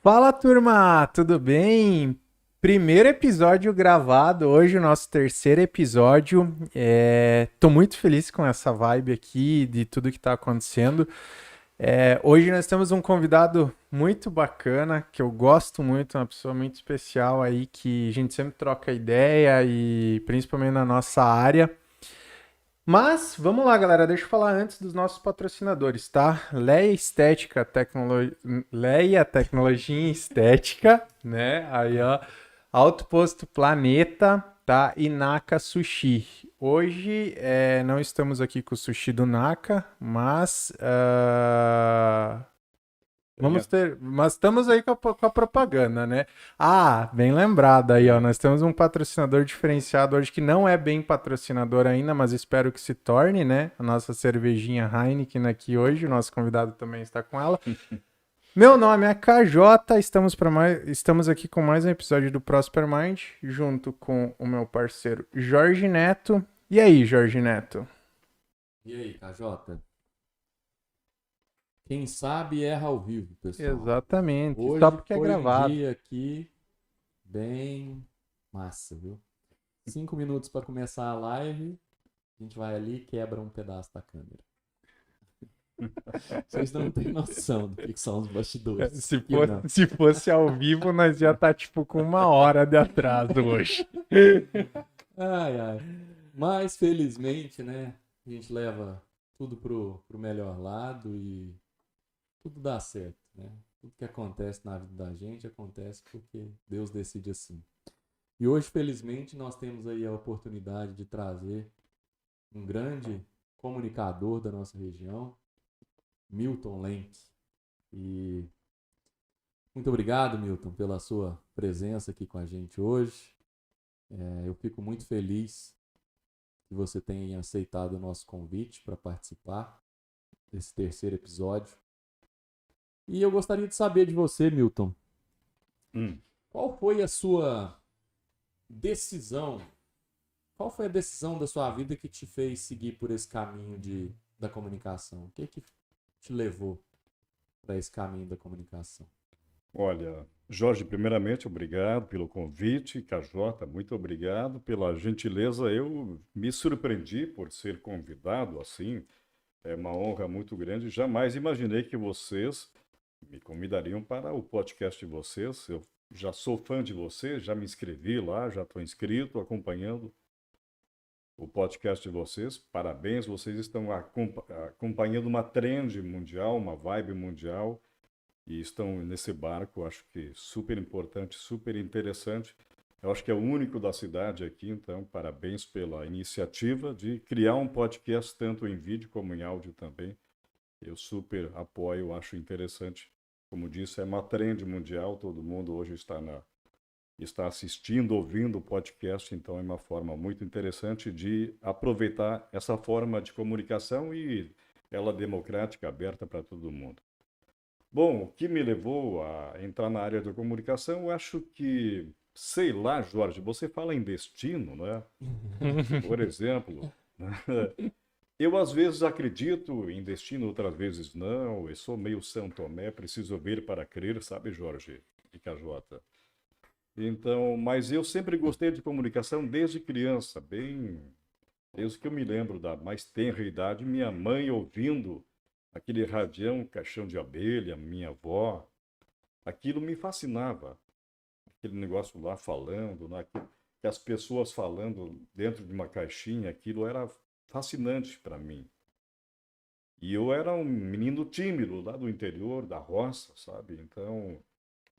Fala, turma, tudo bem? Primeiro episódio gravado, hoje o nosso terceiro episódio. Tô muito feliz com essa vibe aqui, de tudo que tá acontecendo. Hoje nós temos um convidado muito bacana, que eu gosto muito, uma pessoa muito especial aí, que a gente sempre troca ideia e principalmente na nossa área. Mas vamos lá, galera. Deixa eu falar antes dos nossos patrocinadores, tá? Leia Tecnologia em Estética, né? Aí, ó. Alto Posto Planeta, tá? E Naka Sushi. Hoje não estamos aqui com o sushi do Naka, mas vamos ter, mas estamos aí com a propaganda, né? Ah, bem lembrado aí, ó. Nós temos um patrocinador diferenciado hoje que não é bem patrocinador ainda, mas espero que se torne, né? A nossa cervejinha Heineken aqui hoje. O nosso convidado também está com ela. Meu nome é KJ, estamos aqui com mais um episódio do Prosper Mind, junto com o meu parceiro Jorge Neto. E aí, Jorge Neto? E aí, KJ? Quem sabe erra ao vivo, pessoal. Exatamente, só Hoje porque é foi um gravado. dia aqui bem massa, viu? 5 minutos para começar a live, a gente vai ali e quebra um pedaço da câmera. Vocês não têm noção do que são os bastidores. Se Aqui fosse, não. se fosse ao vivo, nós já tá tipo com 1 hora de atraso hoje. Ai, ai. Mas felizmente, né? A gente leva tudo pro melhor lado e tudo dá certo, né? Tudo que acontece na vida da gente acontece porque Deus decide assim. E hoje, felizmente, nós temos aí a oportunidade de trazer um grande comunicador da nossa região, Milton Lenk. E muito obrigado, Milton, pela sua presença aqui com a gente hoje. Eu fico muito feliz que você tenha aceitado o nosso convite para participar desse terceiro episódio. E eu gostaria de saber de você, Milton, Hum. qual foi a sua decisão? Qual foi a decisão da sua vida que te fez seguir por esse caminho da comunicação? O que te levou para esse caminho da comunicação? Olha, Jorge, primeiramente, obrigado pelo convite. KJ, muito obrigado pela gentileza. Eu me surpreendi por ser convidado assim. É uma honra muito grande. Jamais imaginei que vocês me convidariam para o podcast de vocês. Eu já sou fã de vocês, já me inscrevi lá, já estou inscrito, acompanhando o podcast de vocês. Parabéns, vocês estão acompanhando uma trend mundial, uma vibe mundial. E estão nesse barco, acho que super importante, super interessante. Eu acho que é o único da cidade aqui, então parabéns pela iniciativa de criar um podcast tanto em vídeo como em áudio também. Eu super apoio, acho interessante. Como disse, é uma trend mundial, todo mundo hoje está assistindo, ouvindo o podcast, então é uma forma muito interessante de aproveitar essa forma de comunicação e ela democrática, aberta para todo mundo. Bom, o que me levou a entrar na área da comunicação, eu acho que, sei lá, Jorge, você fala em destino, né? Por exemplo, eu às vezes acredito em destino, outras vezes não. Eu sou meio São Tomé, preciso ver para crer, sabe, Jorge? De KJ. Então, mas eu sempre gostei de comunicação desde criança, bem, desde que eu me lembro da mais tenra idade, minha mãe ouvindo aquele radião, caixão de abelha, minha avó, aquilo me fascinava. Aquele negócio lá falando, né? Que as pessoas falando dentro de uma caixinha, aquilo era fascinante para mim. E eu era um menino tímido lá do interior, da roça, sabe? Então,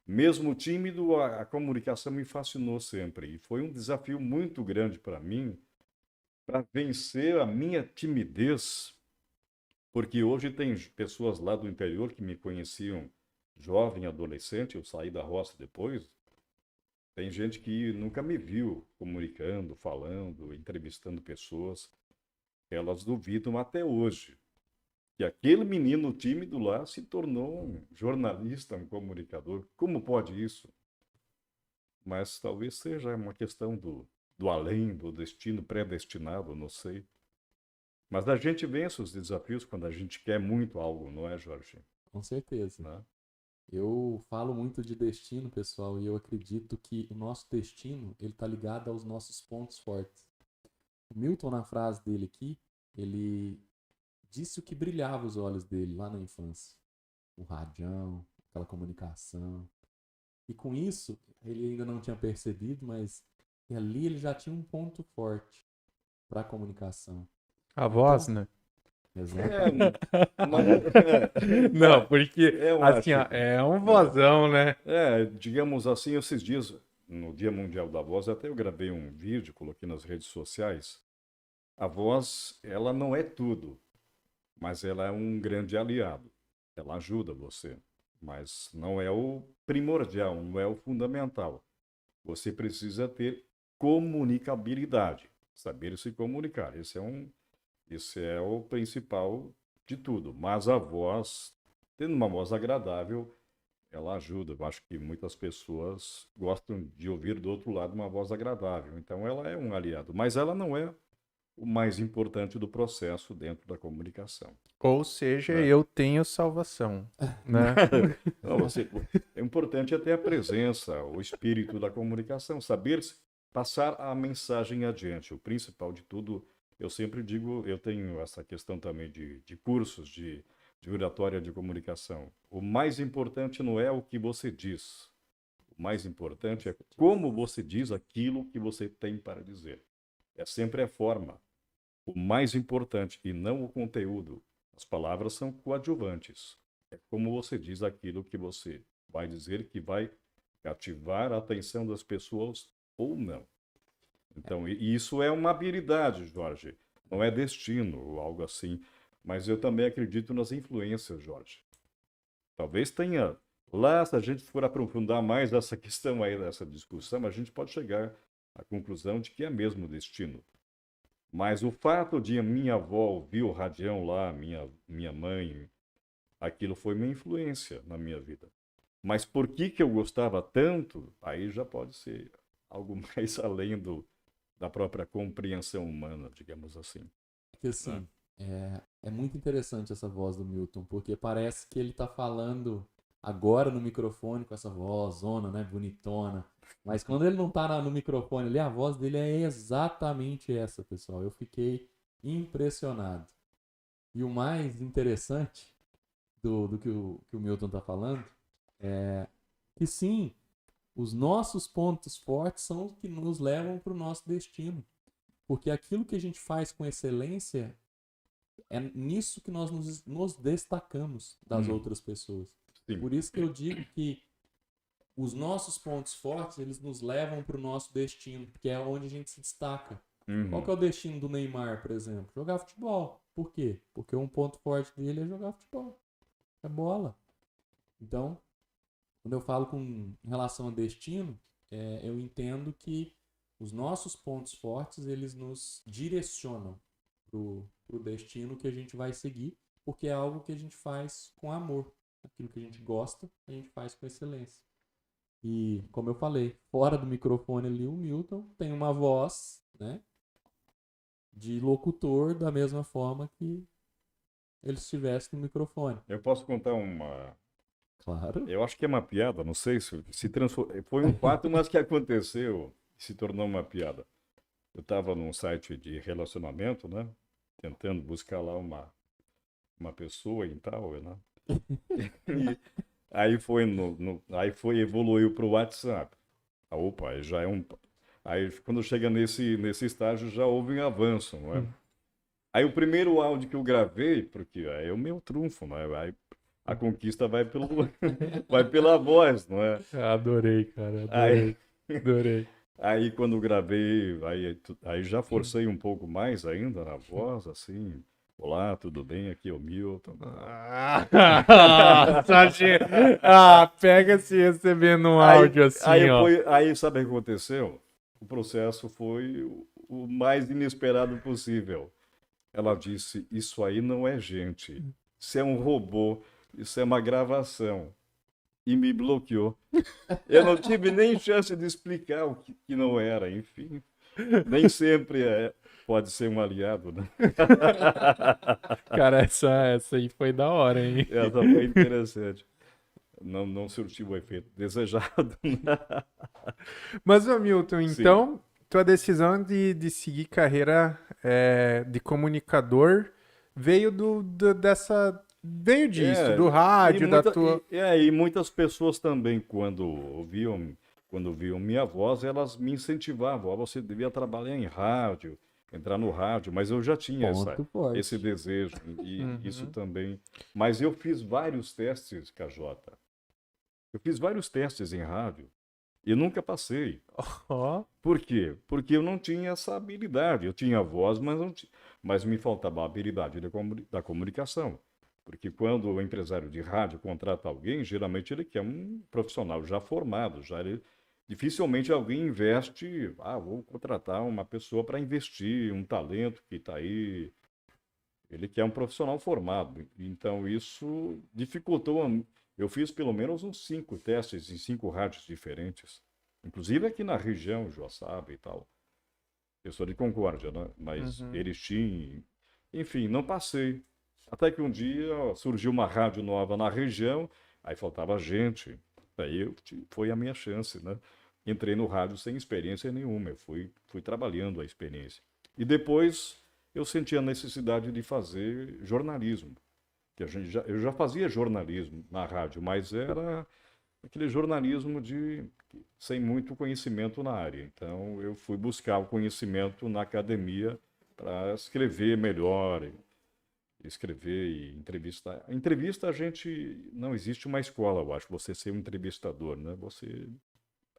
mesmo tímido, a comunicação me fascinou sempre. E foi um desafio muito grande para mim, para vencer a minha timidez, porque hoje tem pessoas lá do interior que me conheciam jovem, adolescente, eu saí da roça depois. Tem gente que nunca me viu comunicando, falando, entrevistando pessoas. Elas duvidam até hoje que aquele menino tímido lá se tornou um jornalista, um comunicador. Como pode isso? Mas talvez seja uma questão do além, do destino predestinado, não sei. Mas a gente vence os desafios quando a gente quer muito algo, não é, Jorge? Com certeza. Né? Eu falo muito de destino, pessoal, e eu acredito que o nosso destino, ele tá ligado aos nossos pontos fortes. O Milton, na frase dele aqui, ele disse o que brilhava os olhos dele lá na infância. O radião, aquela comunicação. E com isso, ele ainda não tinha percebido, mas ali ele já tinha um ponto forte para a comunicação. A voz, Então, né? exato. Não, porque Eu assim, acho. ó, é um vozão, né? Digamos assim, esses dias, no Dia Mundial da Voz, até eu gravei um vídeo, coloquei nas redes sociais. A voz, ela não é tudo, mas ela é um grande aliado. Ela ajuda você, mas não é o primordial, não é o fundamental. Você precisa ter comunicabilidade, saber se comunicar. Esse é o principal de tudo. Mas a voz, tendo uma voz agradável, ela ajuda. Eu acho que muitas pessoas gostam de ouvir do outro lado uma voz agradável. Então ela é um aliado, mas ela não é o mais importante do processo dentro da comunicação. Ou seja, Né? eu tenho salvação, né? Não, é importante ter a presença, o espírito da comunicação, saber passar a mensagem adiante. O principal de tudo, eu sempre digo, eu tenho essa questão também de cursos de oratória de comunicação. O mais importante não é o que você diz. O mais importante é como você diz aquilo que você tem para dizer. É sempre a forma. O mais importante, e não o conteúdo. As palavras são coadjuvantes. É como você diz aquilo que você vai dizer que vai cativar a atenção das pessoas ou não. Então, isso é uma habilidade, Jorge. Não é destino ou algo assim. Mas eu também acredito nas influências, Jorge. Talvez tenha lá, se a gente for aprofundar mais essa questão aí, dessa discussão, a gente pode chegar à conclusão de que é mesmo destino. Mas o fato de a minha avó ouvir o radião lá, minha mãe, aquilo foi uma influência na minha vida. Mas por que eu gostava tanto? Aí já pode ser algo mais além da própria compreensão humana, digamos assim. Porque assim, é muito interessante essa voz do Milton, porque parece que ele tá falando agora no microfone com essa voz, zona, né, bonitona. Mas quando ele não tá no microfone ali, a voz dele é exatamente essa, pessoal. Eu fiquei impressionado. E o mais interessante do que o Milton tá falando é que sim, os nossos pontos fortes são os que nos levam para o nosso destino. Porque aquilo que a gente faz com excelência é nisso que nós nos destacamos das outras pessoas. Sim. Por isso que eu digo que os nossos pontos fortes, eles nos levam para o nosso destino, que é onde a gente se destaca. Qual que é o destino do Neymar, por exemplo? Jogar futebol. Por quê? Porque um ponto forte dele é jogar futebol. É bola. Então, quando eu falo em relação a destino, eu entendo que os nossos pontos fortes, eles nos direcionam pro destino que a gente vai seguir, porque é algo que a gente faz com amor. Aquilo que a gente gosta, a gente faz com excelência. E, como eu falei, fora do microfone ali, o Milton tem uma voz, né, de locutor da mesma forma que ele estivesse no microfone. Eu posso contar uma... Claro. Eu acho que é uma piada, não sei se transformou... Foi um fato, mas que aconteceu e se tornou uma piada. Eu estava num site de relacionamento, né, tentando buscar lá uma pessoa e tal, né? E aí evoluiu para o WhatsApp. Opa, aí já é um... Aí quando chega nesse estágio já houve um avanço, não é? Aí o primeiro áudio que eu gravei, porque aí é o meu trunfo, né? Aí a conquista vai pela voz, não é? Adorei, cara, adorei. Aí quando eu gravei, aí já forcei um pouco mais ainda na voz, assim... Olá, tudo bem? Aqui é o Milton. Pega se recebendo um áudio assim, ó. Aí sabe o que aconteceu? O processo foi o mais inesperado possível. Ela disse, isso aí não é gente. Isso é um robô. Isso é uma gravação. E me bloqueou. Eu não tive nem chance de explicar o que não era. Enfim, nem sempre pode ser um aliado, né? Cara, essa aí foi da hora, hein? Essa foi interessante. não surtiu o efeito desejado. Mas, ô Milton, Sim. então, tua decisão de seguir carreira de comunicador veio veio disso, do rádio, da tua... E muitas pessoas também, quando viam minha voz, elas me incentivavam. Você devia trabalhar em rádio, entrar no rádio, mas eu já tinha Ponto forte. esse desejo, e Uhum. isso também. Mas eu fiz vários testes, KJ. Eu fiz vários testes em rádio e nunca passei. Ó, Por quê? Porque eu não tinha essa habilidade. Eu tinha voz, mas me faltava a habilidade da comunicação. Porque quando o empresário de rádio contrata alguém, geralmente ele quer um profissional já formado. Dificilmente alguém investe, vou contratar uma pessoa para investir, um talento que está aí. Ele quer um profissional formado. Então isso dificultou. Eu fiz pelo menos uns 5 testes em 5 rádios diferentes. Inclusive aqui na região, Joaçaba e tal. Eu sou de Concórdia, né? Mas Erechim, enfim, não passei. Até que um dia surgiu uma rádio nova na região, aí faltava gente. Aí foi a minha chance, né? Entrei no rádio sem experiência nenhuma, eu fui trabalhando a experiência. E depois eu senti a necessidade de fazer jornalismo. Que eu já fazia jornalismo na rádio, mas era aquele jornalismo sem muito conhecimento na área. Então eu fui buscar o conhecimento na academia para escrever melhor, escrever e entrevistar. Entrevista, não existe uma escola, eu acho, você ser um entrevistador, né? Você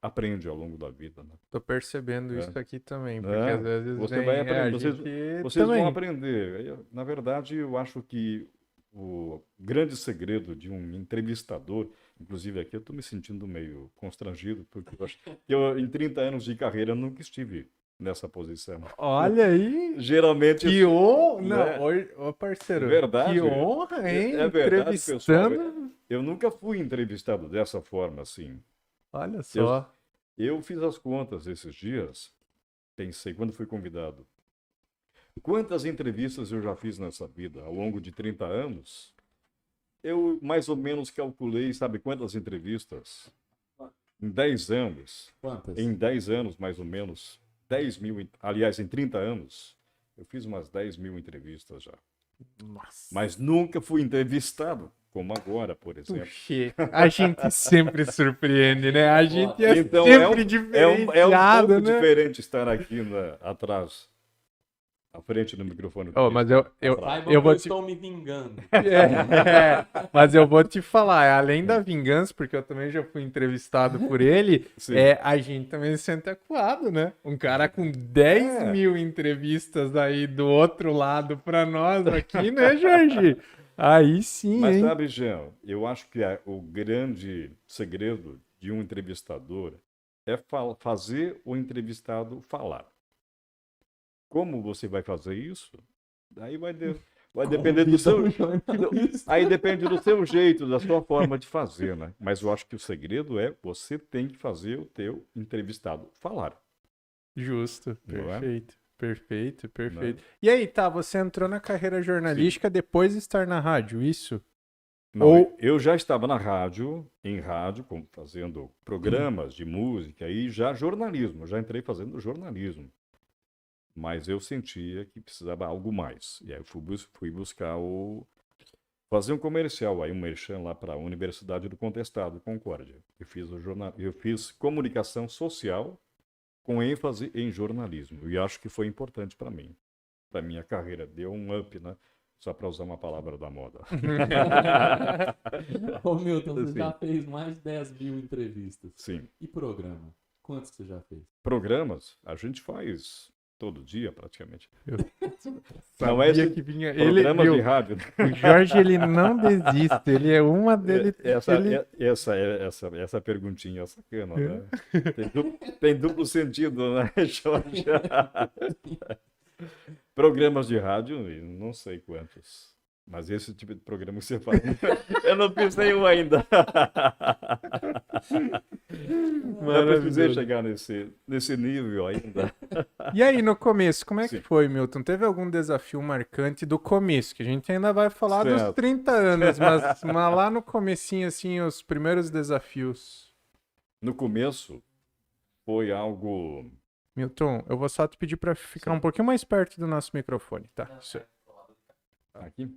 aprende ao longo da vida, né? tô percebendo isso aqui também, porque É, às vezes você vem, vai aprender, vocês também. vão aprender. Na verdade, eu acho que o grande segredo de um entrevistador, inclusive aqui eu estou me sentindo meio constrangido, porque eu acho que em 30 anos de carreira eu nunca estive nessa posição. Olha aí, Geralmente... que honra! né? Não, ô parceiro, Verdade. que honra, hein? É verdade, pessoal. Entrevistando. Eu nunca fui entrevistado dessa forma, assim. Olha só. Eu fiz as contas esses dias, pensei, quando fui convidado, quantas entrevistas eu já fiz nessa vida ao longo de 30 anos? Eu mais ou menos calculei, sabe quantas entrevistas? Em 10 anos. Quantas? Em 10 anos, mais ou menos. 10 mil, aliás, em 30 anos, eu fiz umas 10 mil entrevistas já. Nossa. Mas nunca fui entrevistado, como agora, por exemplo. Puxa, a gente sempre surpreende, né? A gente é Então, sempre é um diferenciado, pouco né? diferente estar aqui atrás, à frente do microfone. Oh, mas Saibam eu vou que te... estou me vingando. mas eu vou te falar, além da vingança, porque eu também já fui entrevistado por ele, Sim. a gente também se sente acuado, né? Um cara com 10 mil entrevistas aí do outro lado pra nós aqui, né, Jorge? Aí sim, Mas hein? sabe, Jean, eu acho que o grande segredo de um entrevistador é fazer o entrevistado falar. Como você vai fazer isso? Daí vai depender do seu... Aí depende do seu jeito, da sua forma de fazer, né? Mas eu acho que o segredo é você tem que fazer o teu entrevistado falar. Justo, Não é? perfeito. Não. E aí, tá, você entrou na carreira jornalística depois de estar na rádio, isso? Não, eu já estava em rádio, fazendo programas de música e já jornalismo, já entrei fazendo jornalismo. Mas eu sentia que precisava algo mais. E aí eu fui buscar fazer um comercial, aí um merchan lá para a Universidade do Contestado, Concórdia. Eu fiz comunicação social com ênfase em jornalismo. E acho que foi importante para mim, para minha carreira. Deu um up, né? Só para usar uma palavra da moda. Ô Milton, você Sim. já fez mais de 10 mil entrevistas. Sim. E programa? Quantos você já fez? Programas, a gente faz todo dia, praticamente. Não é que vinha programas ele, de rádio. O Jorge, ele não desiste, ele é uma dele. Essa perguntinha é sacana, né? Tem duplo sentido, né, Jorge? Programas de rádio, não sei quantos. Mas esse tipo de programa que você faz, eu não fiz nenhum ainda. Eu precisei chegar nesse nível ainda. E aí, no começo, como é que Sim. foi, Milton? Teve algum desafio marcante do começo? Que a gente ainda vai falar dos Certo. 30 anos, mas lá no comecinho, assim, os primeiros desafios. No começo, foi algo... Milton, eu vou só te pedir para ficar um pouquinho mais perto do nosso microfone, tá? Isso Aqui?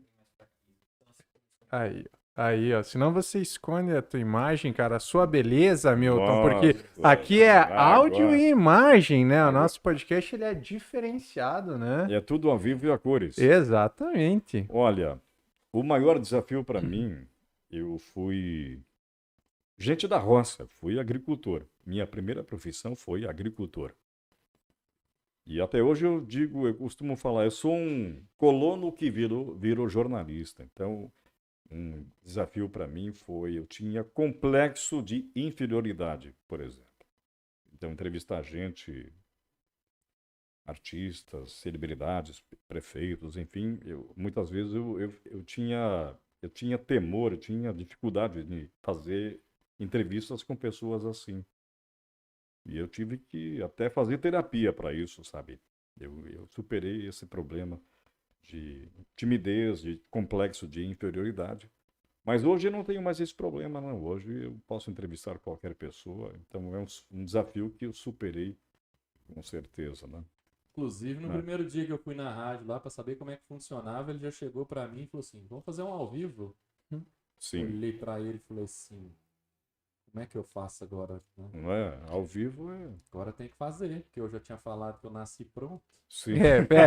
aí. Aí, ó. Senão você esconde a tua imagem, cara, a sua beleza, Milton, porque Nossa, aqui é áudio agora- e imagem, né? O Agora- nosso podcast, ele é diferenciado, né? E é tudo ao vivo e a cores. Exatamente. Olha, o maior desafio para mim, eu fui gente da roça, fui agricultor. Minha primeira profissão foi agricultor. E até hoje eu digo, eu costumo falar, eu sou um colono que virou jornalista. Então, um desafio para mim foi, eu tinha complexo de inferioridade, por exemplo. Então, entrevistar gente, artistas, celebridades, prefeitos, enfim, muitas vezes eu tinha temor, eu tinha dificuldade de fazer entrevistas com pessoas assim. E eu tive que até fazer terapia para isso, sabe? Eu superei esse problema de timidez, de complexo de inferioridade. Mas hoje eu não tenho mais esse problema, não. Hoje eu posso entrevistar qualquer pessoa. Então é um desafio que eu superei com certeza, né? Inclusive, no primeiro dia que eu fui na rádio lá pra saber como é que funcionava, ele já chegou pra mim e falou assim: vamos fazer um ao vivo? Sim. Olhei pra ele e falei assim: como é que eu faço agora? Né? Não é? Ao vivo é. Agora tem que fazer, porque eu já tinha falado que eu nasci pronto. Sim.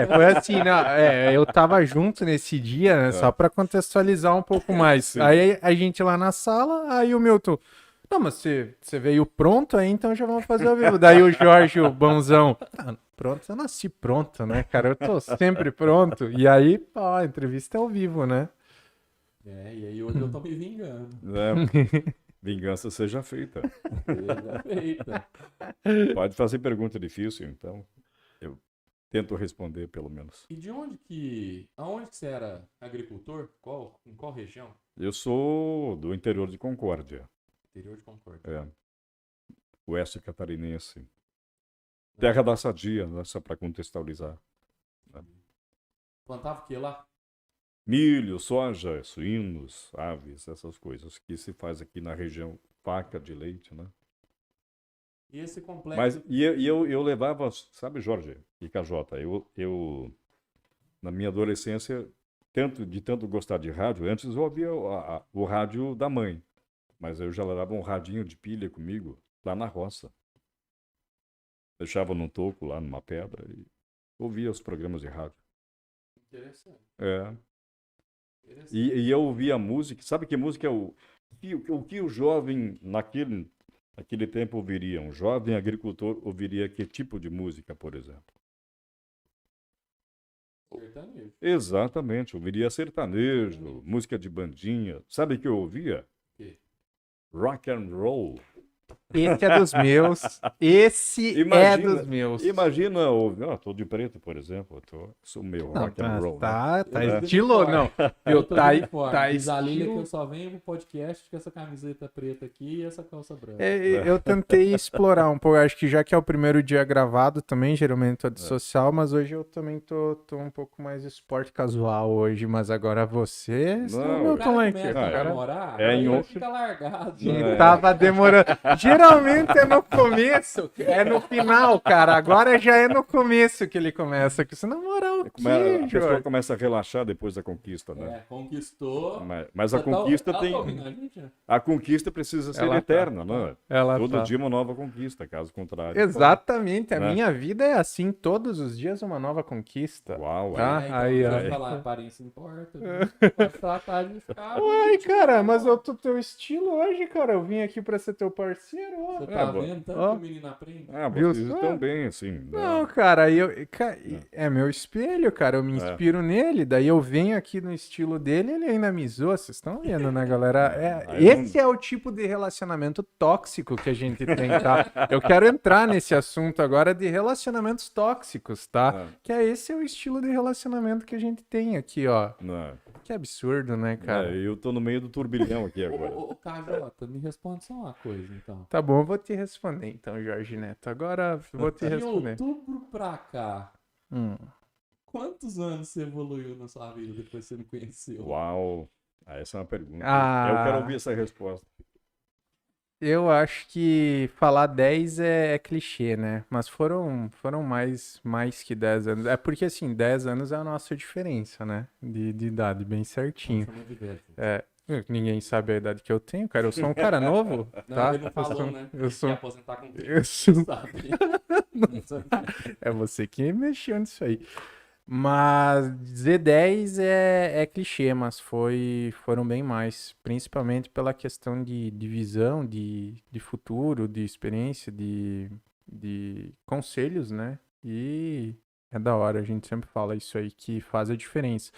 Foi assim, não, eu tava junto nesse dia, né, só pra contextualizar um pouco mais. Sim. Aí a gente lá na sala, aí o Milton, não, mas você veio pronto aí, então já vamos fazer ao vivo. Daí o Jorge, o bonzão, pronto, eu nasci pronto, né, cara, eu tô sempre pronto. E aí, pô, a entrevista é ao vivo, né? E aí hoje eu tô me vingando. É, vingança seja feita. Seja feita. Pode fazer pergunta difícil, então eu tento responder pelo menos. E aonde que você era agricultor? Em qual região? Eu sou do interior de Concórdia, Interior de Concórdia. oeste catarinense. Terra da Sadia, né, só para contextualizar. Plantava o que lá? Milho, soja, suínos, aves, essas coisas que se faz aqui na região, vaca de leite, né? E esse complexo. Mas eu levava, sabe, Jorge e KJ, eu na minha adolescência, de tanto gostar de rádio, antes eu ouvia o rádio da mãe, mas eu já levava um radinho de pilha comigo lá na roça. Deixava num toco lá numa pedra e ouvia os programas de rádio. Interessante. E eu ouvia música, sabe que música é o que o jovem naquele tempo ouviria? Um jovem agricultor ouviria que tipo de música, por exemplo? Sertanejo. Exatamente, ouviria sertanejo, música de bandinha. Sabe o que eu ouvia? quê? Rock and roll. Esse é dos meus, é dos meus. Imagina, tô de preto, por exemplo, sou meio Não, rock and roll. Né? tá Eu estilo, tô não. Eu tô Tá, de uniforme. tá Diz a Lília que estilo. eu só venho pro podcast com essa camiseta preta aqui e essa calça branca. Eu tentei explorar um pouco, acho que já que é o primeiro dia gravado também, geralmente tô de social, mas hoje eu também tô um pouco mais esporte casual hoje, mas agora você, Não, seu O Milton cara Lenker, começa a cara. namorar, é aí em ele outro- fica largado. E É. tava demorando. Geralmente é no começo, é no final, cara. Agora já é no começo que ele começa. Que você namorar o A quê, pessoa Jorge? começa a relaxar depois da conquista, né? Conquistou. Mas a conquista Ela tem. tá ouvindo a gente? A conquista precisa ser Ela tá. eterna, né? Ela Todo tá. dia uma nova conquista, caso contrário. Exatamente, a Né? minha vida é assim, todos os dias uma nova conquista. Uau, Tá? Então, aí, já aí. falar, aparência importa. Né? Pode tratar de ficar. Uai, cara, mas eu tô teu estilo hoje, cara. Eu vim aqui pra ser teu parceiro, ó. Você tá bom. vendo tanto Ó. que o menino aprende? Ah, Viu vocês só? estão bem, assim. né? Não, cara, é meu espelho, cara. Eu me inspiro nele, daí eu venho aqui no estilo dele, ele ainda me zoa. Vocês estão vendo, né, galera? Aí Esse é o tipo de relacionamento tóxico que a gente tem, tá? Eu quero entrar nesse assunto agora de relacionamentos tóxicos, tá? Que esse é o estilo de relacionamento que a gente tem aqui, ó. Não. que absurdo, né, cara? Eu tô no meio do turbilhão aqui agora. Ô, KJ, me responde só uma coisa, então. Tá bom, eu vou te responder então, Jorge Neto. Agora eu vou te De responder. outubro pra cá, Hum. quantos anos você evoluiu na sua vida depois que você me conheceu? Uau! Essa é uma pergunta. Ah. Eu quero ouvir essa resposta. Eu acho que falar 10 é clichê, né? Mas foram mais que 10 anos. É porque, assim, 10 anos é a nossa diferença, né? De idade, bem Não, certinho. chama de velho. É, ninguém sabe a idade que eu tenho, cara. Eu sou um cara novo, Não, tá? ele não falou, né? Eu Ele sou... quer aposentar com 30, Eu sou... sabe? É você que mexeu nisso aí. Mas dizer 10 é clichê, mas foram bem mais. Principalmente pela questão de visão, de futuro, de experiência, de conselhos, né? E é da hora, a gente sempre fala isso aí que faz a diferença.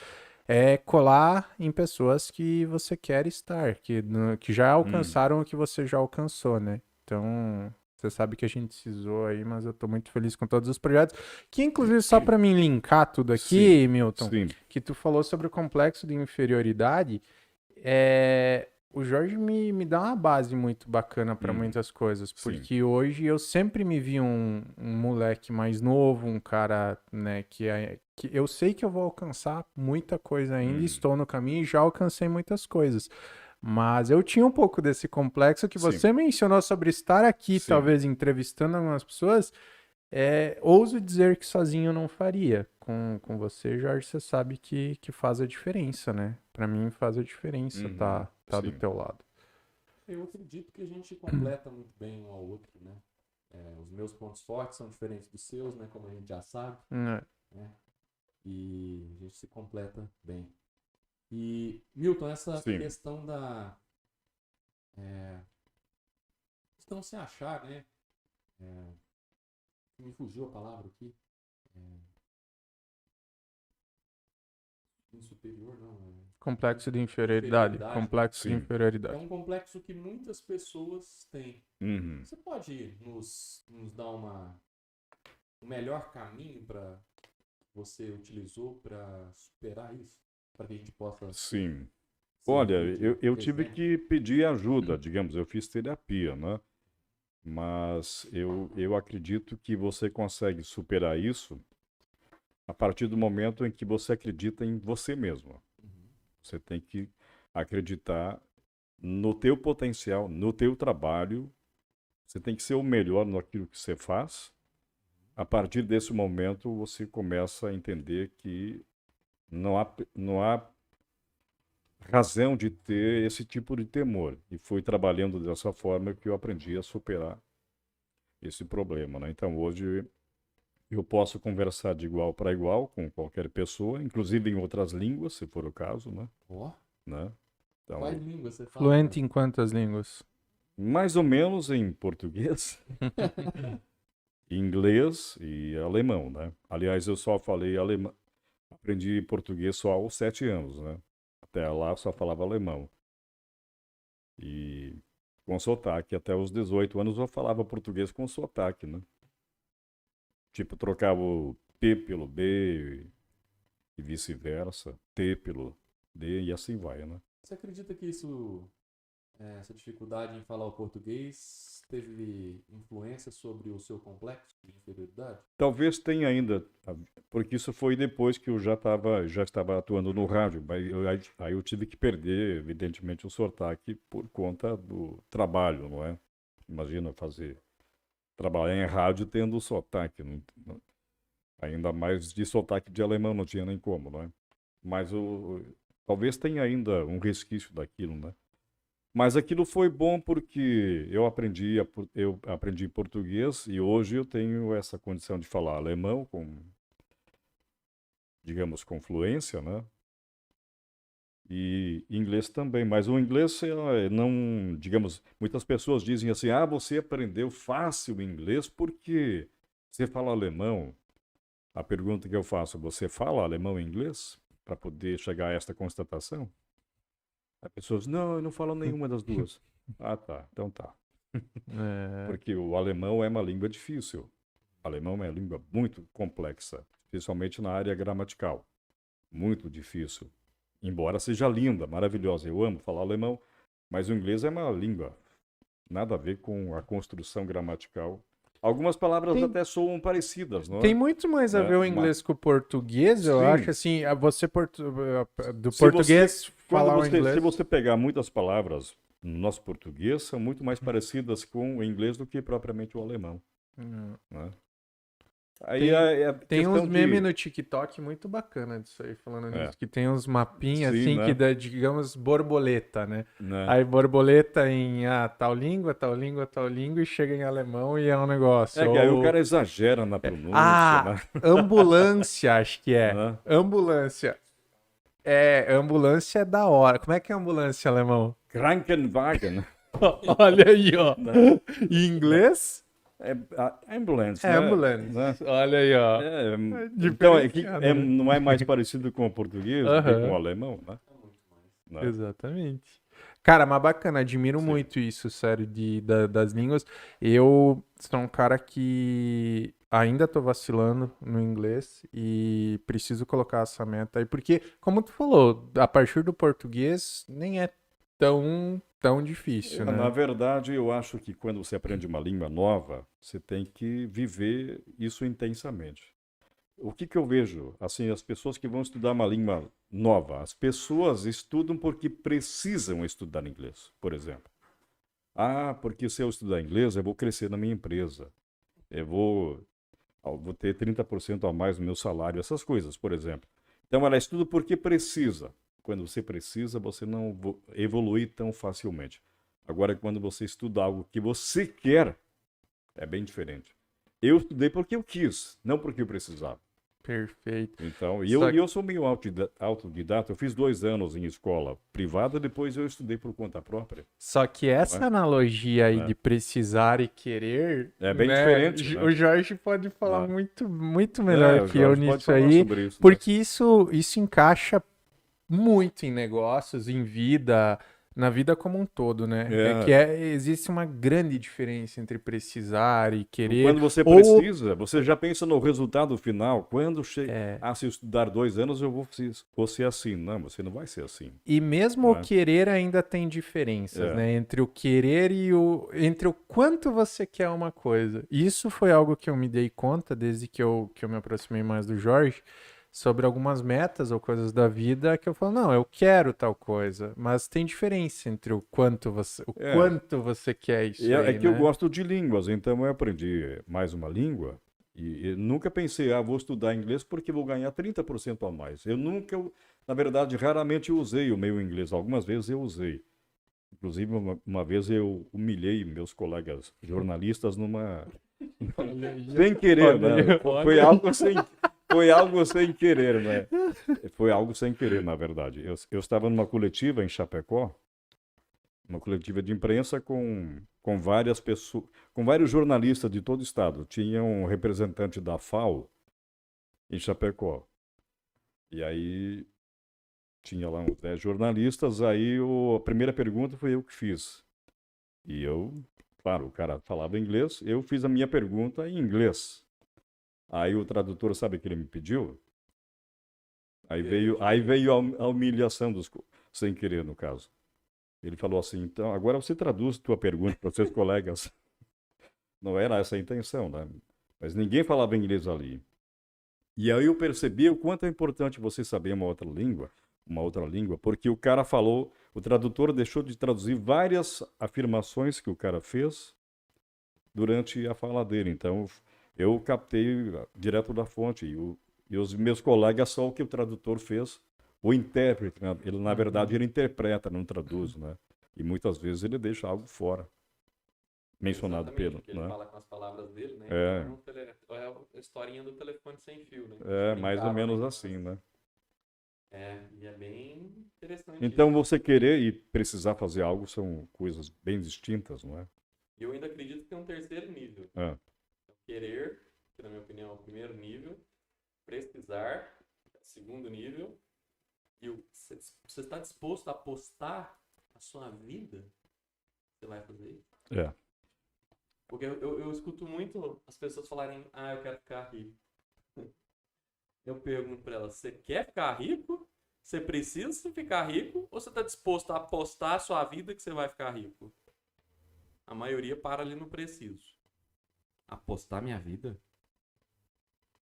É colar em pessoas que você quer estar, que já alcançaram o que você já alcançou, né? Então, você sabe que a gente se zoa aí, mas eu tô muito feliz com todos os projetos. Que, inclusive, só pra mim linkar tudo aqui, Sim, Milton, sim. que tu falou sobre o complexo de inferioridade, o Jorge me dá uma base muito bacana pra muitas coisas, Sim. porque hoje eu sempre me vi um moleque mais novo, um cara, né, que eu sei que eu vou alcançar muita coisa ainda, estou no caminho e já alcancei muitas coisas. Mas eu tinha um pouco desse complexo que Sim. você mencionou sobre estar aqui, Sim. talvez entrevistando algumas pessoas. Ouso dizer que sozinho eu não faria. Com você, Jorge, você sabe que faz a diferença, né? Pra mim faz a diferença tá do Sim. teu lado. Eu acredito que a gente completa muito bem um ao outro, né? Os meus pontos fortes são diferentes dos seus, né? Como a gente já sabe, É. né? E a gente se completa bem. E, Milton, essa Sim. questão da... questão se achar, né? Me fugiu a palavra aqui. Superior, não. Complexo de inferioridade. Complexo de Sim. É inferioridade. um complexo que muitas pessoas têm. Uhum. Você pode nos dar um melhor caminho para você utilizou para superar isso? Para que a gente possa... Sim. servir Olha, de eu tive exemplo? que pedir ajuda, digamos, eu fiz terapia, né? Mas eu acredito que você consegue superar isso a partir do momento em que você acredita em você mesmo. Você tem que acreditar no teu potencial, no teu trabalho. Você tem que ser o melhor naquilo que você faz. A partir desse momento, você começa a entender que não há razão de ter esse tipo de temor. E foi trabalhando dessa forma que eu aprendi a superar esse problema, né? Então, hoje eu posso conversar de igual para igual com qualquer pessoa, inclusive em outras línguas, se for o caso, né? Ó, Né? Então, quais línguas você fala? Fluente em quantas línguas? mais ou menos em português, inglês e alemão, né? Aliás, eu só falei alemão, aprendi português só aos 7 anos, né? Até lá eu só falava alemão. E com sotaque, até os 18 anos eu falava português com sotaque, né? Tipo, trocava o P pelo B e vice-versa, T pelo D e assim vai, né? Você acredita que essa dificuldade em falar o português teve influência sobre o seu complexo de inferioridade? Talvez tenha ainda, porque isso foi depois que eu já estava atuando no rádio, mas aí eu tive que perder, evidentemente, o sotaque por conta do trabalho, não é? Imagina trabalhar em rádio tendo sotaque, ainda mais de sotaque de alemão, não tinha nem como, não é? Mas talvez tenha ainda um resquício daquilo, né? Mas aquilo foi bom porque eu aprendi português e hoje eu tenho essa condição de falar alemão digamos, com fluência, né? E inglês também, mas o inglês não, digamos, muitas pessoas dizem assim: "Ah, você aprendeu fácil inglês porque você fala alemão". A pergunta que eu faço: você fala alemão e inglês para poder chegar a esta constatação? As pessoas: "Não, eu não falo nenhuma das duas". Ah, tá. Então tá. Porque o alemão é uma língua difícil. O alemão é uma língua muito complexa, especialmente na área gramatical. Muito difícil. embora seja linda, maravilhosa, eu amo falar alemão, mas o inglês é uma língua, nada a ver com a construção gramatical. Algumas palavras Tem- até soam parecidas, não Tem é? muito mais a ver o inglês com o português, eu Sim. acho, assim, do Se português Quando falar o você, inglês. se você pegar muitas palavras no nosso português, são muito mais parecidas com o inglês do que propriamente o alemão, Hum. né? Aí Tem- é a Tem questão uns memes no TikTok muito bacana disso aí, falando É. nisso, que tem uns mapinhas Sim, assim, né? que dá, digamos, borboleta, né? né? Aí borboleta em tal língua, tal língua, tal língua, e chega em alemão e é um negócio. É que aí o Ou- cara exagera na pronúncia, né? Ambulância, acho que é. Né? Ambulância. Ambulância é da hora. Como é que é ambulância em alemão? Krankenwagen. Olha aí, ó. Em inglês? É ambulance, É né? ambulance. Né? Olha aí, ó. É, então, Diferenciado, né? não é mais parecido com o português do que Aham. com o alemão, né? Né? Exatamente. Cara, mas bacana, admiro Sim. muito isso, sério, das línguas. Eu sou um cara que ainda tô vacilando no inglês e preciso colocar essa meta aí, porque, como tu falou, a partir do português nem é tão difícil, Na né? verdade, eu acho que quando você aprende uma língua nova, você tem que viver isso intensamente. O que eu vejo? Assim, as pessoas que vão estudar uma língua nova, as pessoas estudam porque precisam estudar inglês, por exemplo. Ah, porque se eu estudar inglês, eu vou crescer na minha empresa. Eu vou ter 30% a mais no meu salário, essas coisas, por exemplo. Então, ela estuda porque precisa. Quando você precisa, você não evolui tão facilmente. Agora, quando você estuda algo que você quer, é bem diferente. Eu estudei porque eu quis, não porque eu precisava. Perfeito. Então, Só- eu sou meio autodidata. Eu fiz 2 anos em escola privada, depois eu estudei por conta própria. Só que essa analogia aí É. de precisar e querer, É bem né, diferente, né? O Jorge pode falar É. muito melhor o que eu Jorge pode nisso falar aí, sobre isso, né? porque isso encaixa muito em negócios, em vida, na vida como um todo, né? Existe uma grande diferença entre precisar e querer. Quando você ou- precisa, você já pensa no resultado final. Quando chega, É. se eu estudar 2 anos, eu vou ser assim. Não, você não vai ser assim. E mesmo Não o é? querer ainda tem diferenças, É. né? Entre o querer e entre o quanto você quer uma coisa. Isso foi algo que eu me dei conta desde que eu me aproximei mais do Jorge, sobre algumas metas ou coisas da vida que eu falo, não, eu quero tal coisa, mas tem diferença entre o quanto você quer isso aí, Que eu né? gosto de línguas, então eu aprendi mais uma língua e nunca pensei, vou estudar inglês porque vou ganhar 30% a mais. Na verdade, raramente eu usei o meu inglês. Algumas vezes eu usei. Inclusive, uma vez eu humilhei meus colegas jornalistas sem querer, né? Foi algo sem querer, né? Foi algo sem querer, na verdade. Eu estava numa coletiva em Chapecó, uma coletiva de imprensa com várias pessoas, com vários jornalistas de todo o estado. Tinha um representante da FAO em Chapecó. E aí tinha lá uns 10 jornalistas, aí a primeira pergunta foi eu que fiz. E claro, o cara falava inglês, eu fiz a minha pergunta em inglês. Aí o tradutor, sabe o que ele me pediu? Aí veio a humilhação sem querer, no caso. Ele falou assim, então, agora você traduz tua pergunta para os seus colegas. Não era essa a intenção, né? Mas ninguém falava inglês ali. E aí eu percebi o quanto é importante você saber uma outra língua, porque o cara falou, o tradutor deixou de traduzir várias afirmações que o cara fez durante a fala dele. Então, eu captei direto da fonte. E os meus colegas só o que o tradutor fez, o intérprete, né? Ele, na verdade, ele interpreta, não traduz, né? E muitas vezes ele deixa algo fora. Mencionado Exatamente, pelo. porque ele Né? fala com as palavras dele, né? É. Então, é a historinha do telefone sem fio, né? Mais ou Brincava, menos né? assim, né? E é bem interessante Então, isso. você querer e precisar fazer algo são coisas bem distintas, não é? E eu ainda acredito que tem um terceiro nível. É. Querer, que na minha opinião é o primeiro nível, precisar, segundo nível, e você está disposto a apostar a sua vida, você vai fazer isso? É. Porque eu escuto muito as pessoas falarem, eu quero ficar rico. Eu pergunto para elas, você quer ficar rico? você precisa ficar rico ou você está disposto a apostar a sua vida que você vai ficar rico? A maioria para ali no preciso. Apostar minha vida?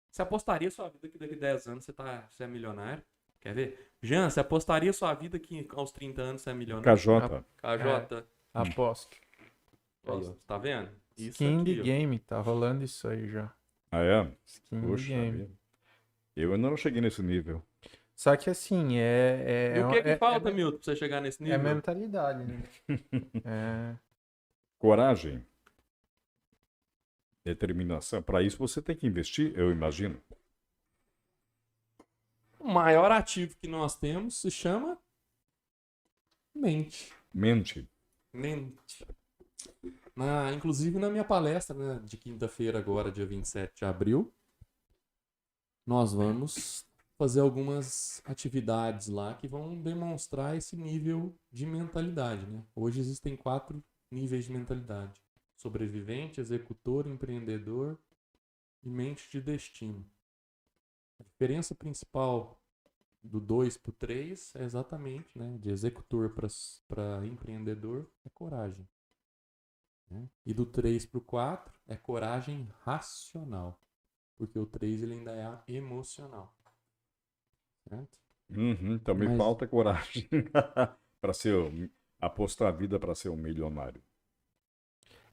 Você apostaria sua vida que daqui a 10 anos você é milionário? Quer ver? Jean, você apostaria sua vida que aos 30 anos você é milionário? KJ. KJ. Aposto. Aí, ó, tá vendo? Isso Skin aqui, the ó. game, tá rolando isso aí já. Ah, é? Skin the Puxa game. vida. Eu ainda não cheguei nesse nível. Só que assim, E o que que falta, Milton, pra você chegar nesse é nível? mentalidade, né? É. Coragem. Determinação. Para isso você tem que investir, eu imagino. O maior ativo que nós temos se chama mente. Mente. Mente. Inclusive na minha palestra, né, de quinta-feira agora, dia 27 de abril, nós vamos fazer algumas atividades lá que vão demonstrar esse nível de mentalidade, né? Hoje existem 4 níveis de mentalidade: sobrevivente, executor, empreendedor e mente de destino. A diferença principal do 2 para o 3 é exatamente, né, de executor para empreendedor é coragem. Né? E do 3 para o 4 é coragem racional. Porque o 3 ele ainda é emocional. Certo? Então me falta coragem para apostar a vida para ser um milionário.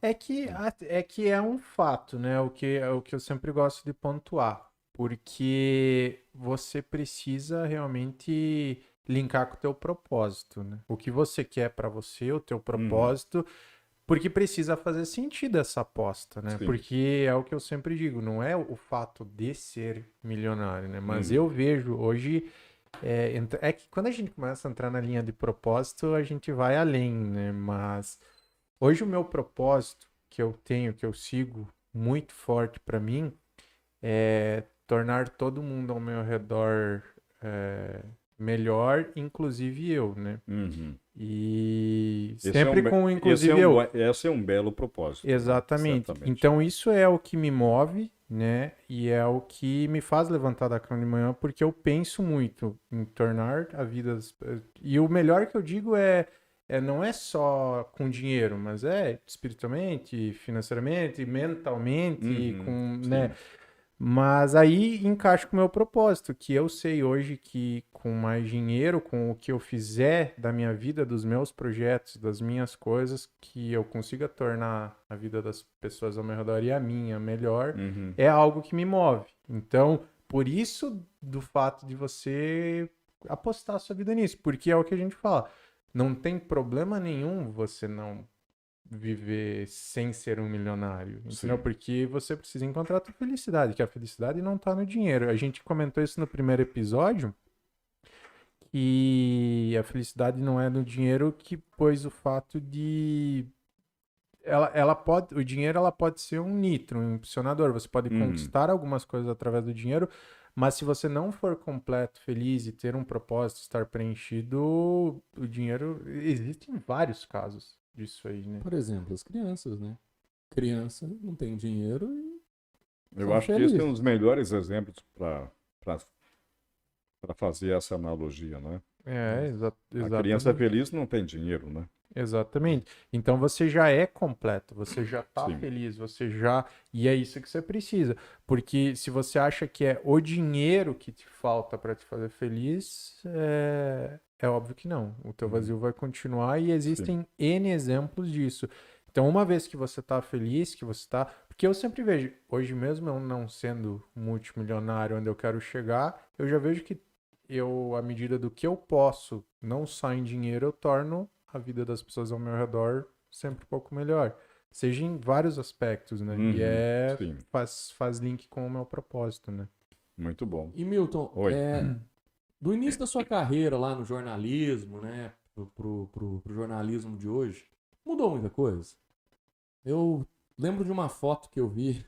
É que é um fato, né? O que eu sempre gosto de pontuar. Porque você precisa realmente linkar com o teu propósito, né? O que você quer para você, o teu propósito, porque precisa fazer sentido essa aposta, né? Sim. Porque é o que eu sempre digo, não é o fato de ser milionário, né? Mas eu vejo hoje é que quando a gente começa a entrar na linha de propósito, a gente vai além, né? Mas hoje o meu propósito que eu tenho, que eu sigo muito forte para mim, é tornar todo mundo ao meu redor melhor, inclusive eu, né? E sempre com inclusive eu. Esse é um belo propósito. Exatamente. Certamente. Então isso é o que me move, né? E é o que me faz levantar da cama de manhã, porque eu penso muito em tornar a vida e o melhor que eu digo não é só com dinheiro, mas é espiritualmente, financeiramente, mentalmente, com, né? Mas aí encaixa com o meu propósito, que eu sei hoje que com mais dinheiro, com o que eu fizer da minha vida, dos meus projetos, das minhas coisas, que eu consiga tornar a vida das pessoas ao meu redor e a minha melhor, é algo que me move. Então, por isso do fato de você apostar a sua vida nisso, porque é o que a gente fala. Não tem problema nenhum você não viver sem ser um milionário, entendeu? Sim. Porque você precisa encontrar a tua felicidade, que a felicidade não tá no dinheiro. A gente comentou isso no primeiro episódio, que a felicidade não é no dinheiro, que pois o fato de o dinheiro ela pode ser um nitro, um impulsionador. Você pode conquistar algumas coisas através do dinheiro, mas se você não for completo, feliz e ter um propósito, estar preenchido, o dinheiro existem vários casos disso aí, né? Por exemplo, as crianças, né? Criança não tem dinheiro e Eu são acho que felizes. esse é um dos melhores exemplos para fazer essa analogia, né? Exatamente. A criança feliz não tem dinheiro, né? Exatamente. Então você já é completo, você já tá Sim. feliz, e é isso que você precisa. Porque se você acha que é o dinheiro que te falta para te fazer feliz, é óbvio que não. O teu vazio vai continuar e existem N exemplos disso. Então, uma vez que você tá feliz, que você tá. Porque eu sempre vejo, hoje mesmo eu não sendo multimilionário onde eu quero chegar, eu já vejo que à medida do que eu posso, não só em dinheiro, eu torno a vida das pessoas ao meu redor sempre um pouco melhor. Seja em vários aspectos, né? Sim. Faz link com o meu propósito, né? Muito bom. E Milton, Oi. do início da sua carreira lá no jornalismo, né, pro jornalismo de hoje, mudou muita coisa? Eu lembro de uma foto que eu vi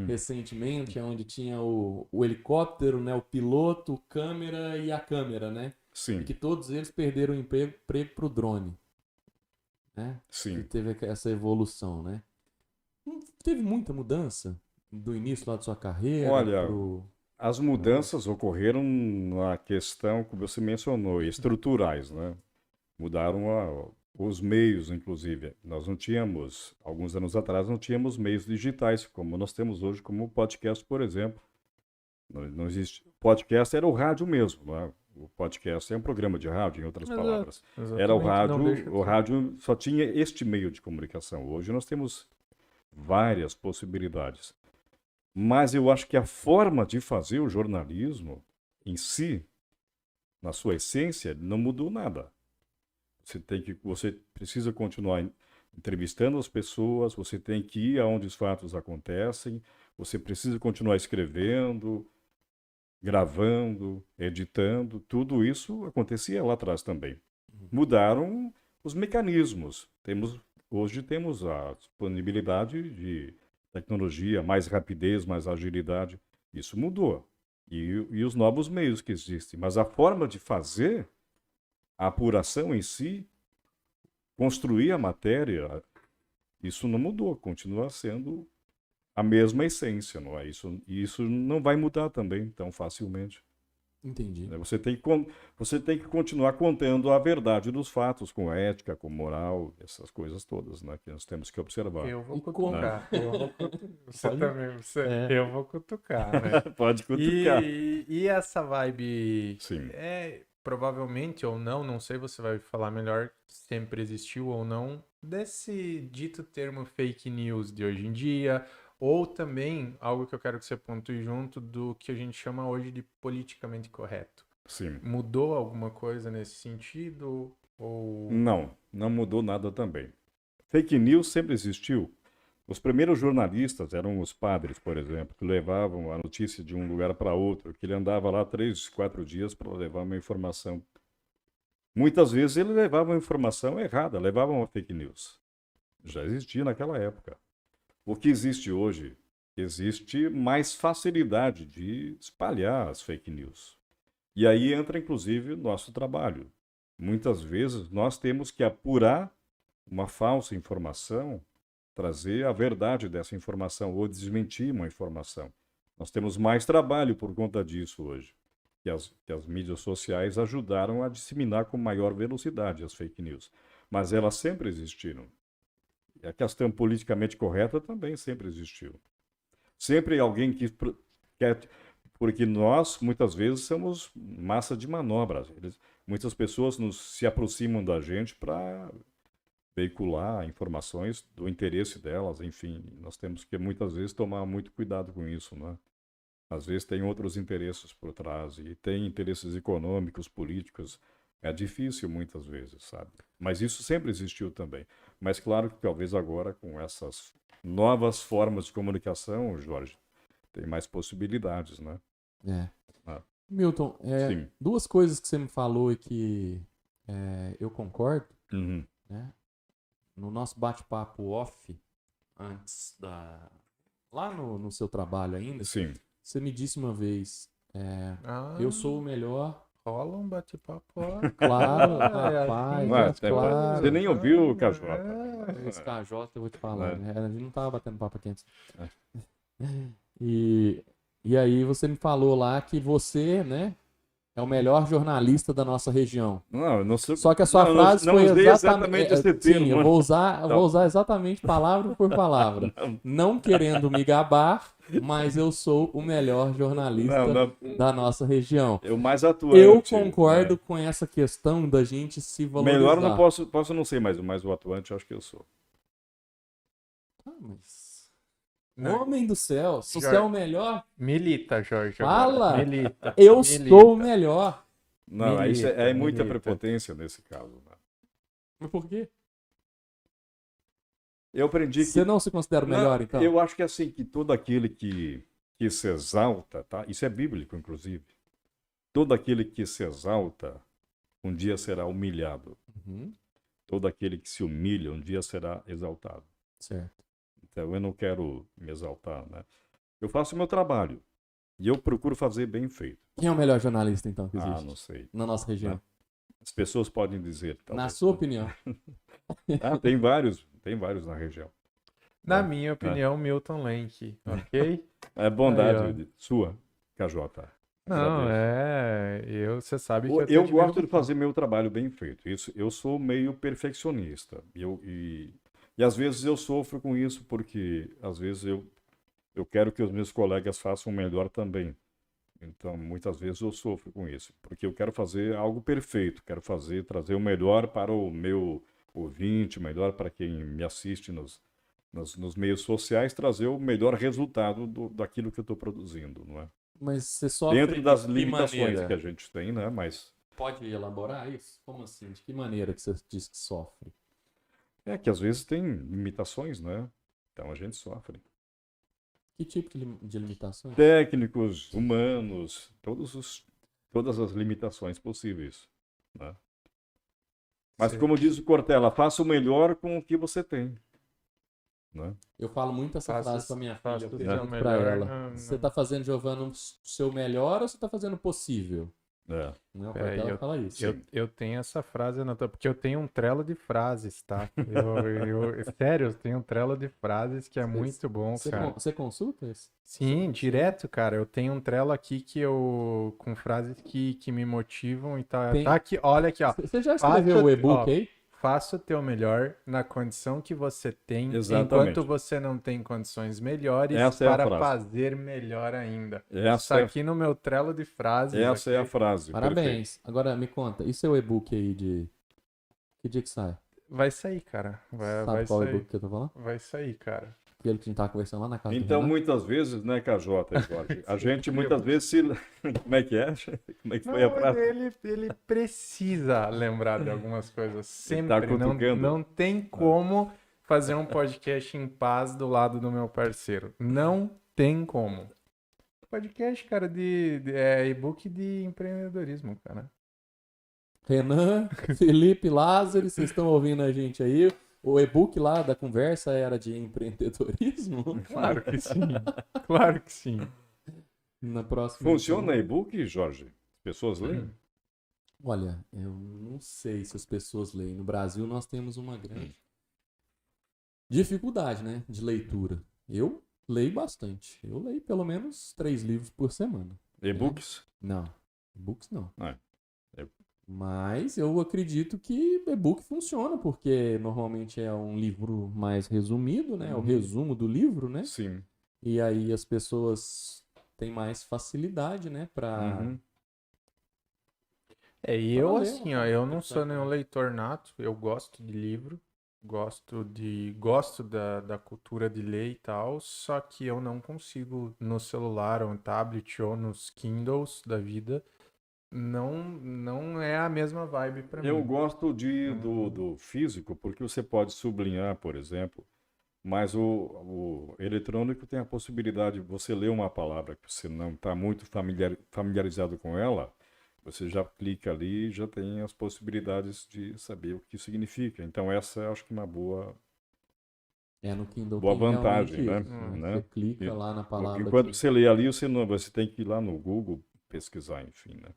recentemente, onde tinha o helicóptero, né, o piloto, câmera e a câmera, né? Sim. E que todos eles perderam o emprego pro drone. Né? Sim. E teve essa evolução, né? Teve muita mudança do início lá da sua carreira Olha, pro... As mudanças ocorreram na questão, como você mencionou, estruturais, né? Mudaram os meios, inclusive. Nós não tínhamos, alguns anos atrás, não tínhamos meios digitais, como nós temos hoje, como o podcast, por exemplo. Não existe. Podcast era o rádio mesmo, né? O podcast é um programa de rádio, em outras palavras. Era o rádio só tinha este meio de comunicação. Hoje nós temos várias possibilidades. Mas eu acho que a forma de fazer o jornalismo em si, na sua essência, não mudou nada. Você precisa continuar entrevistando as pessoas, você tem que ir aonde os fatos acontecem, você precisa continuar escrevendo, gravando, editando, tudo isso acontecia lá atrás também. Mudaram os mecanismos. Hoje temos a disponibilidade de tecnologia, mais rapidez, mais agilidade. Isso mudou. E os novos meios que existem. Mas a forma de fazer, a apuração em si, construir a matéria, isso não mudou. Continua sendo a mesma essência, não é? Isso não vai mudar também tão facilmente. Entendi. Você tem que continuar contando a verdade dos fatos, com ética, com moral, essas coisas todas, né, que nós temos que observar. Eu vou E cutucar. Você Pode? também, eu vou cutucar, né? Pode cutucar. E essa vibe, Sim. provavelmente ou não sei, você vai falar melhor, sempre existiu ou não, desse dito termo fake news de hoje em dia, ou também algo que eu quero que você pontue junto do que a gente chama hoje de politicamente correto. Sim. Mudou alguma coisa nesse sentido? Ou... Não mudou nada também. Fake news sempre existiu. Os primeiros jornalistas eram os padres, por exemplo, que levavam a notícia de um lugar para outro, que ele andava lá 3, 4 dias para levar uma informação. Muitas vezes ele levava uma informação errada, levava uma fake news. Já existia naquela época. O que existe hoje? Existe mais facilidade de espalhar as fake news. E aí entra, inclusive, o nosso trabalho. Muitas vezes nós temos que apurar uma falsa informação, trazer a verdade dessa informação ou desmentir uma informação. Nós temos mais trabalho por conta disso hoje. Que as mídias sociais ajudaram a disseminar com maior velocidade as fake news. Mas elas sempre existiram. E a questão politicamente correta também sempre existiu. Sempre alguém quer... Porque nós, muitas vezes, somos massa de manobra. Muitas pessoas se aproximam da gente para veicular informações do interesse delas, enfim. Nós temos que, muitas vezes, tomar muito cuidado com isso, né? Às vezes tem outros interesses por trás, e tem interesses econômicos, políticos. É difícil, muitas vezes, sabe? Mas isso sempre existiu também. Mas, claro que talvez agora, com essas novas formas de comunicação, Jorge, tem mais possibilidades, né? Milton, Sim. duas coisas que você me falou e que eu concordo, Uhum. né? No nosso bate-papo off, antes lá no seu trabalho ainda, Sim. você me disse uma vez, eu sou o melhor. Rola um bate-papo. Ó. Claro, assim, rapaz, claro. Você nem ouviu o KJ. Esse KJ, eu vou te falar, É. né? A gente não tava batendo papo aqui antes. E aí você me falou lá que você, né, é o melhor jornalista da nossa região. Não, eu não sei. Só que a sua frase não foi usei exatamente esse termo. Sim, eu vou usar exatamente palavra por palavra. Não querendo me gabar, mas eu sou o melhor jornalista da nossa região. Eu mais atuante. Eu concordo com essa questão da gente se valorizar. Melhor eu não posso não ser, mas o mais atuante eu acho que eu sou. Mas... Não. Homem do céu, se você Jorge. é o melhor, Milita, Jorge. Fala! Agora. Milita. eu Milita. sou o melhor. Não, Milita, isso é muita milita. prepotência nesse caso. Né? Mas por quê? Eu aprendi que... Você não se considera o melhor, então? Eu acho que assim, que todo aquele que se exalta, tá? Isso é bíblico, inclusive. Todo aquele que se exalta, um dia será humilhado. Uhum, Todo aquele que se humilha, um dia será exaltado. certo. Então, eu não quero me exaltar, né? Eu faço o meu trabalho. E eu procuro fazer bem feito. Quem é o melhor jornalista, então, que existe Não sei. na nossa região? As pessoas podem dizer. Na talvez. sua opinião. Tem vários na região. Na minha opinião, Milton Lenk, ok? É bondade Aí, sua, KJ. Não, Agradeço. você sabe que eu te Eu admiro gosto de muito. fazer meu trabalho bem feito. Isso, eu sou meio perfeccionista. E às vezes eu sofro com isso porque às vezes eu quero que os meus colegas façam melhor também. Então, muitas vezes eu sofro com isso, porque eu quero fazer algo perfeito, quero trazer o melhor para o meu ouvinte, o melhor para quem me assiste nos meios sociais, trazer o melhor resultado daquilo que eu estou produzindo, não é? Mas você sofre Dentro das de que limitações que a maneira? gente tem, né? Mas Pode elaborar isso? Como assim? De que maneira que você diz que sofre? é que às vezes tem limitações, né? Então a gente sofre. Que tipo de limitações? Técnicos, humanos, todas as limitações possíveis, né? Mas Você como diz o Cortella, faça o melhor com o que você tem, né? Eu falo muito essa faça frase pra minha filha, faça eu o seu pergunto pra melhor. ela. Você tá fazendo, Giovana, o seu melhor ou você tá fazendo o possível? É, Não, o Peraí, Cortella fala isso. sim. eu tenho essa frase anotada, porque eu tenho um trelo de frases, tá? Sério, eu tenho um trelo de frases que é muito bom, cara. Você consulta isso? Sim, direto, cara. Eu tenho um trelo aqui com frases que me motivam e tá, Tem- tá aqui. Olha aqui, ó. Você já escreveu o e-book aí? Faça o teu melhor na condição que você tem, enquanto Exatamente. você não tem condições melhores Essa é a para frase. fazer melhor ainda. Isso Essa é, aqui no meu trelo de frases. essa é a aqui, frase. Perfeito. Parabéns. Agora me conta, e seu e-book aí de. Que dia que sai? vai sair, cara. Sabe Vai qual sair. e-book que eu tô falando? Vai sair, cara. Aquele que a gente tava conversando lá na casa do Então, Renan? muitas vezes, né, KJ, Jorge, a gente muitas vezes se... Como é que é? Como é que foi a Não, frase? ele precisa lembrar de algumas coisas. Ele tá Sempre. Não, cutucando. não tem como fazer um podcast em paz do lado do meu parceiro. Não tem como. Podcast, cara, é e-book de empreendedorismo, cara. Renan, Felipe, Lázaro, vocês estão ouvindo a gente aí? O e-book lá da conversa era de empreendedorismo? Claro que sim. Claro que sim. Na próxima. Funciona e-book, Jorge? As pessoas leem? Olha, eu não sei se as pessoas leem. No Brasil nós temos uma grande dificuldade, né, de leitura. Eu leio bastante. Eu leio pelo menos 3 livros por semana. E-books? Não, e-books não. É. Mas eu acredito que e-book funciona, porque normalmente é um livro mais resumido, né? O resumo do livro, né? Sim. E aí as pessoas têm mais facilidade, né? Pra... E Pra eu, ler assim, uma ó, eu coisa, não sou nenhum leitor nato, eu gosto de livro, gosto da cultura de ler e tal, só que eu não consigo no celular ou no tablet ou nos Kindles da vida, não é a mesma vibe pra Eu mim. gosto do físico, porque você pode sublinhar, por exemplo, mas o eletrônico tem a possibilidade de você ler uma palavra que você não está muito familiarizado com ela, você já clica ali e já tem as possibilidades de saber o que significa. Então essa eu acho que é uma boa no Kindle boa tem vantagem, realmente né? isso. Né? Você clica lá na palavra. Porque quando que- você lê ali, você tem que ir lá no Google pesquisar, enfim, né?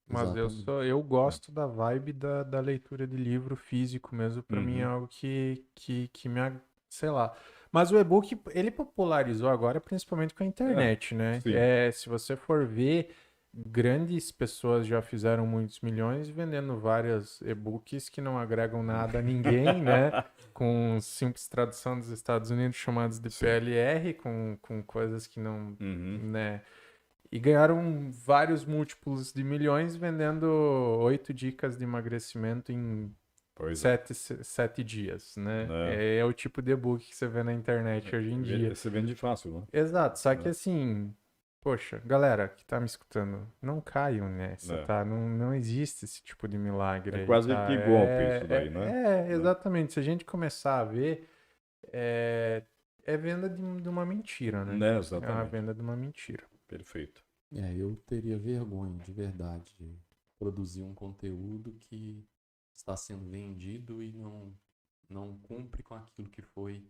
Mas Exatamente. eu gosto da vibe da leitura de livro físico mesmo, pra mim é algo que sei lá. Mas o e-book, ele popularizou agora principalmente com a internet, né? sim. Se você for ver, grandes pessoas já fizeram muitos milhões vendendo vários e-books que não agregam nada a ninguém, né? Com simples tradução dos Estados Unidos chamados de PLR, com coisas que não, né? E ganharam vários múltiplos de milhões vendendo 8 dicas de emagrecimento em Pois é. 7 dias, né? É. É o tipo de e-book que você vê na internet hoje em dia. Você vende fácil, né? Exato, só que assim, poxa, galera que tá me escutando, não caiam nessa, tá? Não existe esse tipo de milagre É aí, quase tá? que golpe isso daí, né? Exatamente. Se a gente começar a ver, é venda de uma mentira, né? Né, É uma exatamente. venda de uma mentira. Perfeito. Eu teria vergonha, de verdade, de produzir um conteúdo que está sendo vendido e não cumpre com aquilo que foi,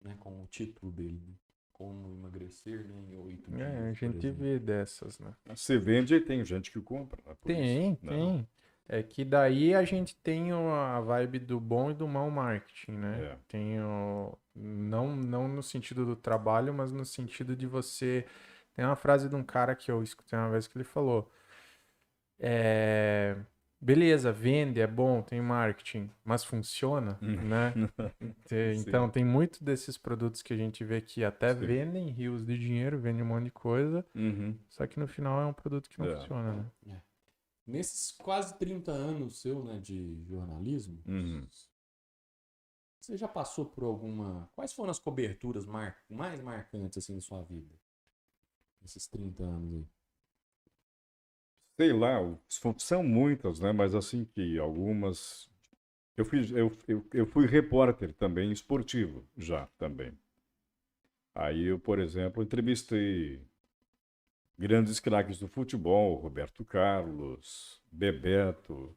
né, com o título dele, né? Como emagrecer, né, em 8 dias, A por gente exemplo. vê dessas, né? Você vende e tem gente que compra, né? Por Tem, isso, né? tem. É que daí a gente tem a vibe do bom e do mau marketing, né? Tem não no sentido do trabalho, mas no sentido de você Tem uma frase de um cara que eu escutei uma vez que ele falou: beleza, vende, é bom, tem marketing, mas funciona, né? Então, tem muito desses produtos que a gente vê que até Sim. vendem rios de dinheiro, vendem um monte de coisa, Uhum. só que no final é um produto que não É. funciona, né? Nesses quase 30 anos seu, né, de jornalismo, Uhum. você já passou por alguma... Quais foram as coberturas mais marcantes, assim, em sua vida? Nesses 30 anos aí. Sei lá, são muitas, né? Mas assim que algumas. Eu fui repórter também, esportivo, já também. Aí eu, por exemplo, entrevistei grandes craques do futebol, Roberto Carlos, Bebeto,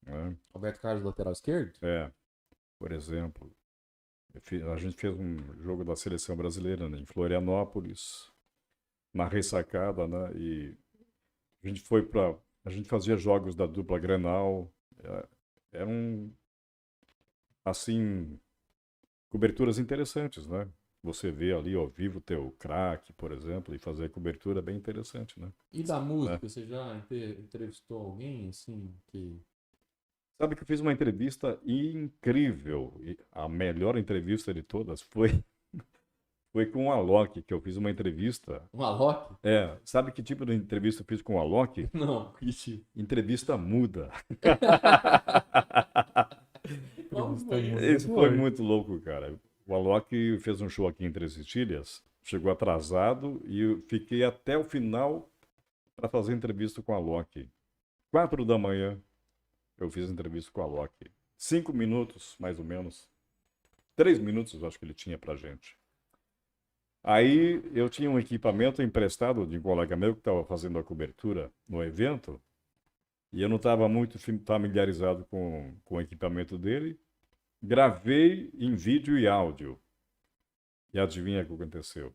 né? Roberto Carlos, lateral esquerdo? Por exemplo. A gente fez um jogo da seleção brasileira, né, em Florianópolis, na ressacada, né? E a gente foi para. A gente fazia jogos da dupla Grenal. Eram, assim, coberturas interessantes, né? Você vê ali ao vivo teu craque, por exemplo, e fazer cobertura é bem interessante, né? E da música, você já entrevistou alguém, assim, que... Sabe que eu fiz uma entrevista incrível. E a melhor entrevista de todas foi com o Alok, que eu fiz uma entrevista. Um Alok? Sabe que tipo de entrevista eu fiz com o Alok? Não, Ixi. Entrevista muda. Como foi isso? Isso foi muito louco, cara. O Alok fez um show aqui em Três Istilhas, chegou atrasado e eu fiquei até o final para fazer entrevista com o Alok. 4 da manhã eu fiz entrevista com o Alok. 5 minutos, mais ou menos. 3 minutos eu acho que ele tinha pra gente. Aí eu tinha um equipamento emprestado de um colega meu que estava fazendo a cobertura no evento e eu não estava muito familiarizado com o equipamento dele. Gravei em vídeo e áudio. E adivinha o que aconteceu?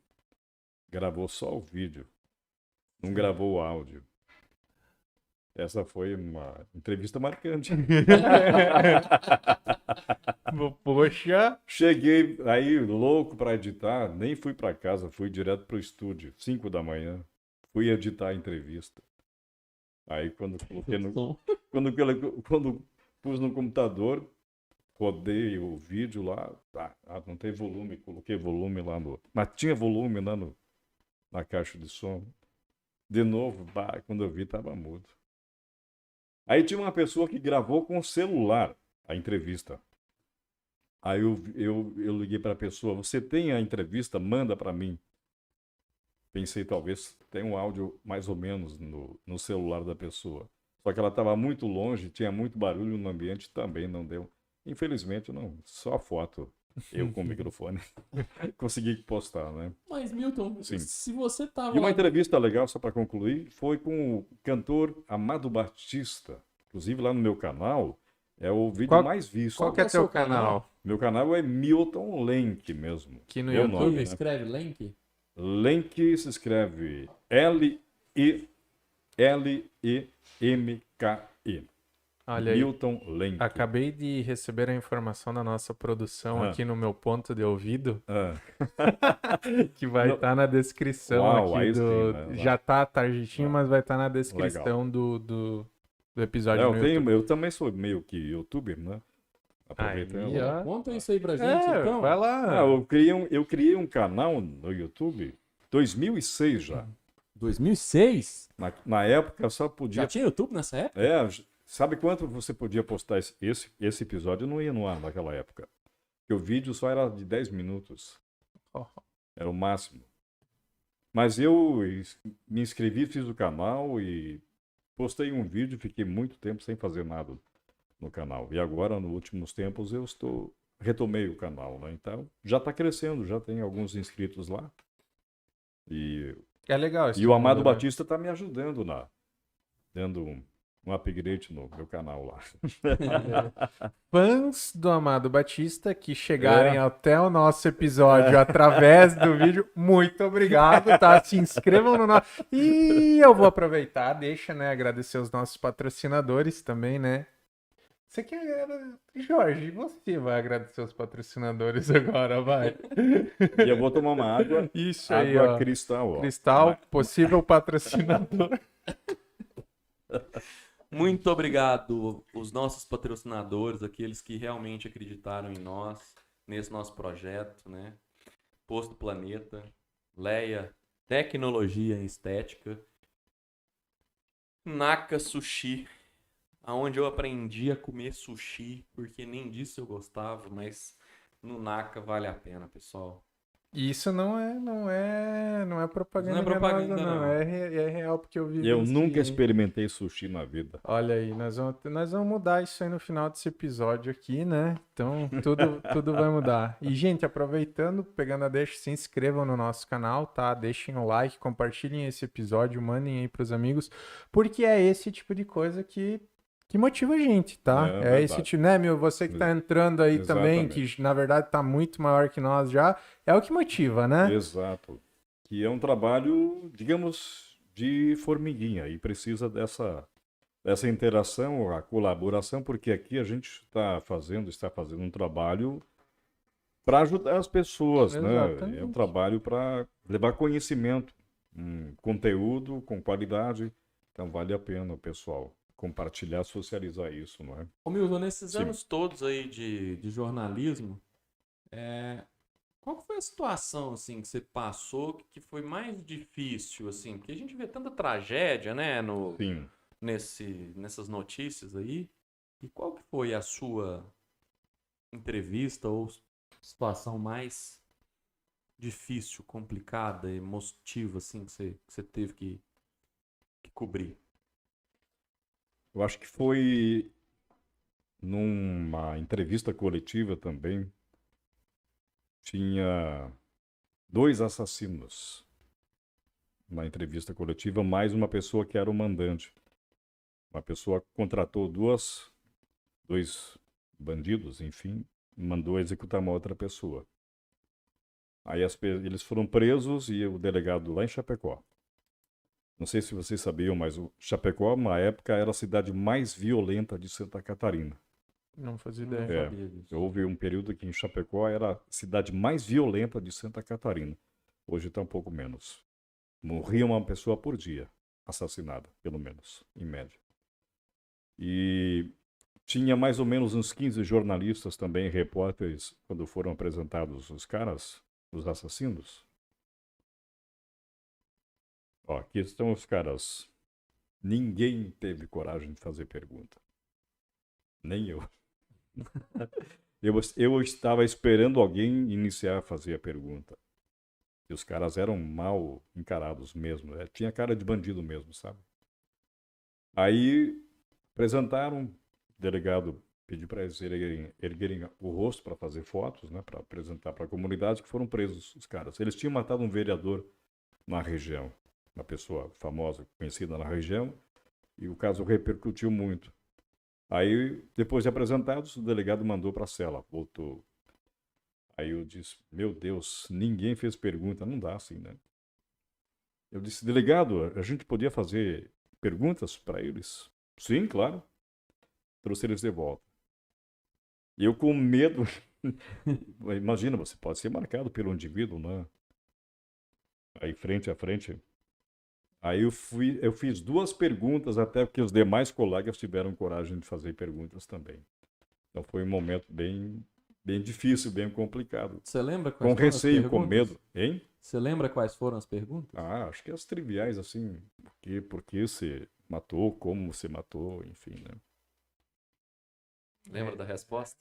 Gravou só o vídeo. Não gravou o áudio. Essa foi uma entrevista marcante. Poxa! Cheguei aí louco para editar, nem fui para casa, fui direto pro estúdio, 5 da manhã. Fui editar a entrevista. Aí quando coloquei quando pus no computador, rodei o vídeo lá, não tem volume, coloquei volume lá mas tinha volume lá na caixa de som. De novo, quando eu vi tava mudo. Aí tinha uma pessoa que gravou com o celular a entrevista. Aí eu liguei para a pessoa, você tem a entrevista? Manda para mim. Pensei, talvez tenha um áudio mais ou menos no celular da pessoa. Só que ela estava muito longe, tinha muito barulho no ambiente, também não deu. Infelizmente, não, só a foto, eu com o microfone, consegui postar, né? Mas, Milton, Sim. se você tava E uma lá... entrevista legal, só para concluir, foi com o cantor Amado Batista. Inclusive lá no meu canal, é o vídeo mais visto. Qual que é teu canal? Meu canal é Milton Lenk mesmo. Que no meu YouTube nome, né? Escreve Lenk? Lenk se escreve L-E-L-E-M-K-E. Olha aí, Milton Lenk. acabei de receber a informação da nossa produção aqui no meu ponto de ouvido, que vai estar na descrição Uau, aqui aí do... sim, né? Já tá tarditinho, mas vai estar na descrição do episódio no YouTube. Eu também sou meio que youtuber, né? Aproveitando. Aí, ó. Conta isso aí pra gente, então. Vai lá. Eu criei um canal no YouTube 2006 já. 2006? Na época só podia. Já tinha YouTube nessa época? Sabe quanto você podia postar esse episódio? Não ia no ar naquela época. Porque o vídeo só era de 10 minutos. Era o máximo. Mas eu me inscrevi, fiz o canal e postei um vídeo, fiquei muito tempo sem fazer nada no canal. E agora, nos últimos tempos, retomei o canal, né? Então, já está crescendo, já tem alguns inscritos lá. E É legal isso. E o Amado Batista está me ajudando dando um upgrade no meu canal lá. Fãs do Amado Batista que chegarem até o nosso episódio através do vídeo, muito obrigado, tá? Se inscrevam no nosso... E eu vou aproveitar, deixa, né, agradecer os nossos patrocinadores também, né? Você quer... Jorge, você vai agradecer os patrocinadores agora, vai. E eu vou tomar uma água, Isso aí, água ó. cristal, ó. Cristal, possível patrocinador. Muito obrigado, os nossos patrocinadores, aqueles que realmente acreditaram em nós, nesse nosso projeto, né? Posto Planeta, Leia, Tecnologia em Estética, Naka Sushi, aonde eu aprendi a comer sushi, porque nem disso eu gostava, mas no Naka vale a pena, pessoal. Isso não é propaganda Não é propaganda, enganosa, não. não. É real, porque eu vivi Eu isso nunca aí. experimentei sushi na vida. Olha aí, nós vamos mudar isso aí no final desse episódio aqui, né? Então, tudo vai mudar. E, gente, aproveitando, pegando a deixa, se inscrevam no nosso canal, tá? Deixem o like, compartilhem esse episódio, mandem aí pros amigos, porque é esse tipo de coisa que motiva a gente, tá? É É verdade. esse tipo, né, meu? Você que tá entrando aí também, Exatamente. que na verdade tá muito maior que nós já, é o que motiva, né? Exato. Que é um trabalho, digamos, de formiguinha e precisa dessa interação, a colaboração, porque aqui a gente está fazendo um trabalho para ajudar as pessoas, né? Exatamente. É um trabalho para levar conhecimento, conteúdo com qualidade. Então vale a pena, pessoal, compartilhar, socializar isso, não é? Ô Milton, nesses Sim. anos todos aí de jornalismo, qual que foi a situação assim que você passou que foi mais difícil, assim? Porque a gente vê tanta tragédia, né, Sim. nessas notícias aí. E qual que foi a sua entrevista ou situação mais difícil, complicada, emotiva, assim, que você teve que cobrir? Eu acho que foi numa entrevista coletiva também. Tinha 2 assassinos na entrevista coletiva, mais uma pessoa que era o mandante. Uma pessoa contratou 2 bandidos, enfim, mandou executar uma outra pessoa. Aí eles foram presos e o delegado lá em Chapecó. Não sei se vocês sabiam, mas o Chapecó, na época, era a cidade mais violenta de Santa Catarina. Não fazia Não ideia. sabia disso. Houve um período que em Chapecó era a cidade mais violenta de Santa Catarina. Hoje está um pouco menos. Morria uma pessoa por dia, assassinada, pelo menos, em média. E tinha mais ou menos uns 15 jornalistas também, repórteres, quando foram apresentados os caras, os assassinos. Ó, aqui estão os caras. Ninguém teve coragem de fazer pergunta. Nem eu. Eu estava esperando alguém iniciar a fazer a pergunta. E os caras eram mal encarados mesmo. Tinha cara de bandido mesmo, sabe? Aí apresentaram, o delegado pediu para eles erguerem o rosto para fazer fotos, né, para apresentar para a comunidade, que foram presos os caras. Eles tinham matado um vereador na região, uma pessoa famosa, conhecida na região, e o caso repercutiu muito. Aí, depois de apresentados, o delegado mandou para a cela, voltou. Aí eu disse, meu Deus, ninguém fez pergunta, não dá assim, né? Eu disse, delegado, a gente podia fazer perguntas para eles? Sim, claro. Trouxe eles de volta. E eu com medo, imagina, você pode ser marcado pelo indivíduo, né? Aí frente a frente. Aí eu fiz 2 perguntas, até porque os demais colegas tiveram coragem de fazer perguntas também. Então foi um momento bem difícil, bem complicado. Você lembra quais Com foram as receio, com perguntas? medo. Hein? Você lembra quais foram as perguntas? Ah, acho que as triviais, assim, por que você matou, como você matou, enfim, né? Lembra da resposta?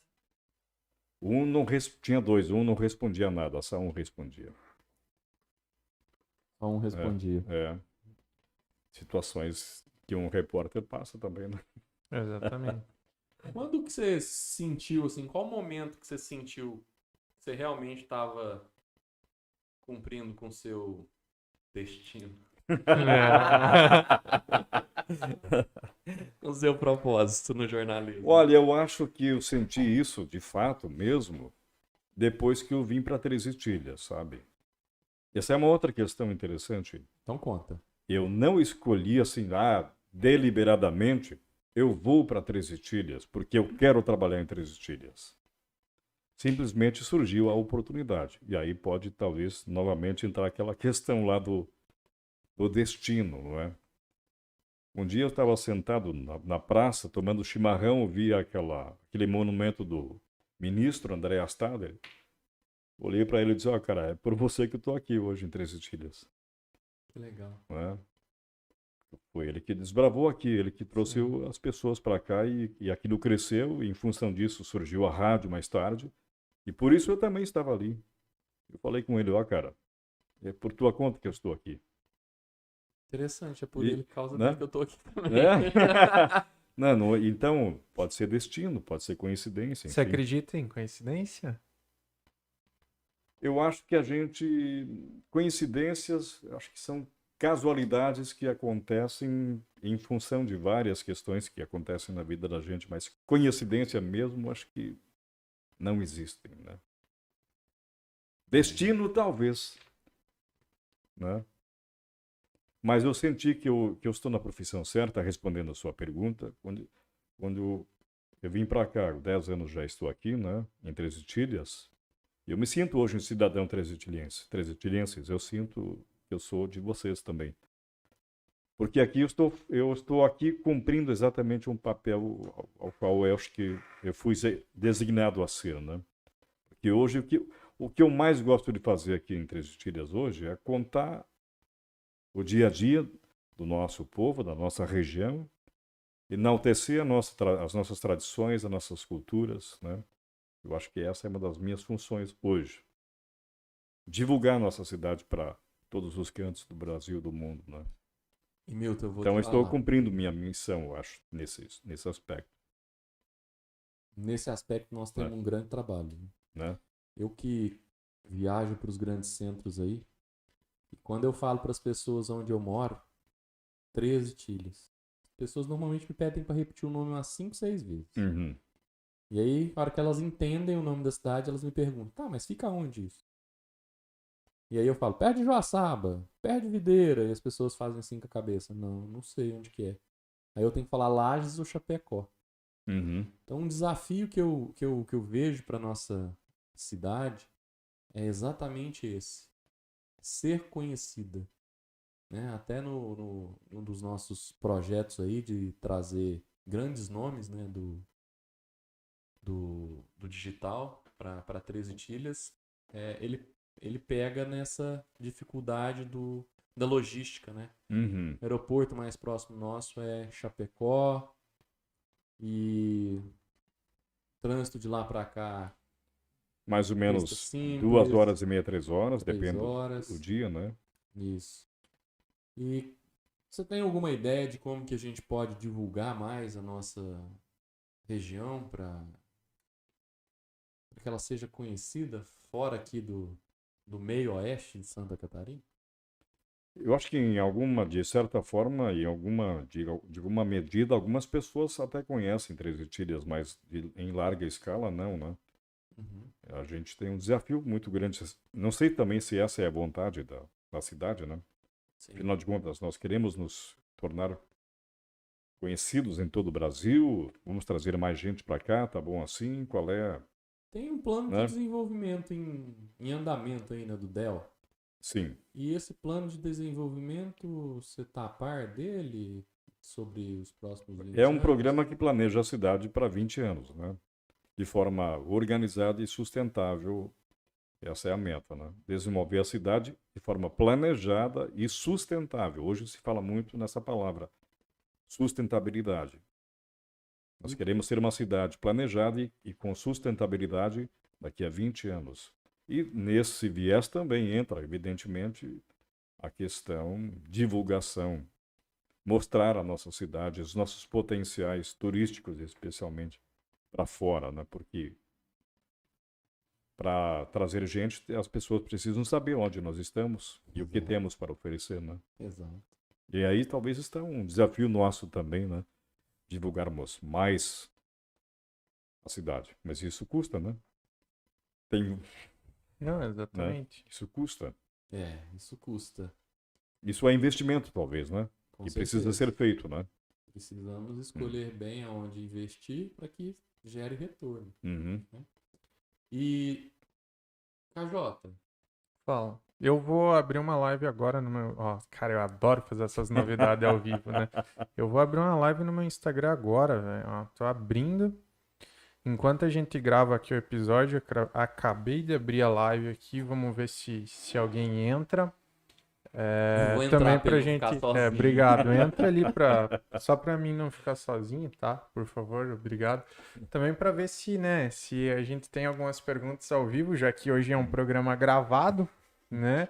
Tinha 2, um não respondia nada, só um respondia. Só um respondia. Situações que um repórter passa também, né? Exatamente. Quando que você sentiu, assim, qual momento que você sentiu que você realmente estava cumprindo com o seu destino? Com o seu propósito no jornalismo? Olha, eu acho que eu senti isso, de fato mesmo, depois que eu vim para Três Itilhas, sabe? Essa é uma outra questão interessante. Então conta. Eu não escolhi, assim, deliberadamente eu vou para Três Itilhas porque eu quero trabalhar em Três Itilhas. Simplesmente surgiu a oportunidade. E aí pode, talvez, novamente entrar aquela questão lá do destino, não é? Um dia eu estava sentado na praça, tomando chimarrão, vi aquele monumento do ministro André Astadler. Olhei para ele e disse, ó, cara, é por você que eu estou aqui hoje em Três Itilhas. Que legal. Não é? Foi ele que desbravou aqui, ele que trouxe as pessoas para cá e aquilo cresceu, e em função disso surgiu a rádio mais tarde, e por isso eu também estava ali. Eu falei com ele, ó, cara, é por tua conta que eu estou aqui. Interessante, é por E, ele, causa né? dele que eu tô aqui também. É? Não, então, pode ser destino, pode ser coincidência, Você enfim. acredita em coincidência? Eu acho que coincidências, acho que são casualidades que acontecem em função de várias questões que acontecem na vida da gente, mas coincidência mesmo, acho que não existem, né? Destino, talvez, né? Mas eu senti que eu estou na profissão certa, respondendo a sua pergunta, quando eu vim para cá, 10 anos já estou aqui, né, em Três Itilhas. Eu me sinto hoje um cidadão três-itilhense. Eu sinto que eu sou de vocês também. Porque aqui eu estou aqui cumprindo exatamente um papel ao qual eu acho que eu fui designado a ser, né? Porque hoje o que eu mais gosto de fazer aqui em Três Itilhas hoje é contar o dia a dia do nosso povo, da nossa região, enaltecer as nossas tradições, as nossas culturas, né? Eu acho que essa é uma das minhas funções hoje. Divulgar a nossa cidade para todos os cantos do Brasil e do mundo, né? E Milton, eu vou Então, eu te estou falar. cumprindo minha missão, eu acho, nesse aspecto, Nesse aspecto, nós temos um grande trabalho. né? Eu que viajo para os grandes centros aí, e quando eu falo para as pessoas onde eu moro, 13 Itilhas. As pessoas normalmente me pedem para repetir o nome umas 5, 6 vezes. Uhum. E aí, na hora que elas entendem o nome da cidade, elas me perguntam, tá, mas fica onde isso? E aí eu falo, perto de Joaçaba, perto de Videira, e as pessoas fazem assim com a cabeça, não sei onde que é. Aí eu tenho que falar Lages ou Chapecó. Uhum. Então um desafio que eu vejo para nossa cidade é exatamente esse. Ser conhecida. Né? Até num dos nossos projetos aí de trazer grandes nomes, né, do digital para Três Itilhas, ele pega nessa dificuldade da logística, né? Uhum. O aeroporto mais próximo nosso é Chapecó e trânsito de lá para cá Mais ou Presta menos Simples, 2h30, 3 horas, 3 depende horas. do dia, né? Isso. E você tem alguma ideia de como que a gente pode divulgar mais a nossa região para que ela seja conhecida fora aqui do meio oeste de Santa Catarina? Eu acho que de certa forma, de alguma medida, algumas pessoas até conhecem Três Itilhas, mas em larga escala não, né? Uhum. A gente tem um desafio muito grande. Não sei também se essa é a vontade da cidade, né? Sim. Afinal de contas, nós queremos nos tornar conhecidos em todo o Brasil, vamos trazer mais gente para cá, tá bom assim? Qual é? Tem um plano Né? de desenvolvimento em andamento ainda do DEL. Sim. E esse plano de desenvolvimento, você está a par dele sobre os próximos 20 É um anos? programa que planeja a cidade para 20 anos, né? De forma organizada e sustentável. Essa é a meta, né? Desenvolver a cidade de forma planejada e sustentável. Hoje se fala muito nessa palavra, sustentabilidade. Nós queremos ser uma cidade planejada e com sustentabilidade daqui a 20 anos. E nesse viés também entra, evidentemente, a questão divulgação, mostrar a nossa cidade, os nossos potenciais turísticos, especialmente para fora, né? Porque para trazer gente, as pessoas precisam saber onde nós estamos e o que temos para oferecer, né? Exato. E aí talvez está um desafio nosso também, né? Divulgarmos mais a cidade. Mas isso custa, né? Não, exatamente. Né? Isso custa. Isso custa. Isso é investimento, talvez, né? Com E certeza. precisa ser feito, né? Precisamos escolher bem aonde investir para que gere retorno. Uhum. E, KJ, Fala. Eu vou abrir uma live agora no meu. Ó, cara, eu adoro fazer essas novidades ao vivo, né? Eu vou abrir uma live no meu Instagram agora, velho. Ó, tô abrindo. Enquanto a gente grava aqui o episódio, acabei de abrir a live aqui. Vamos ver se alguém entra. eu vou entrar Também pra pra ele não ficar gente. sozinho. Obrigado. Entra ali só pra mim não ficar sozinho, tá? Por favor, obrigado. Também pra ver se a gente tem algumas perguntas ao vivo, já que hoje é um programa gravado, né?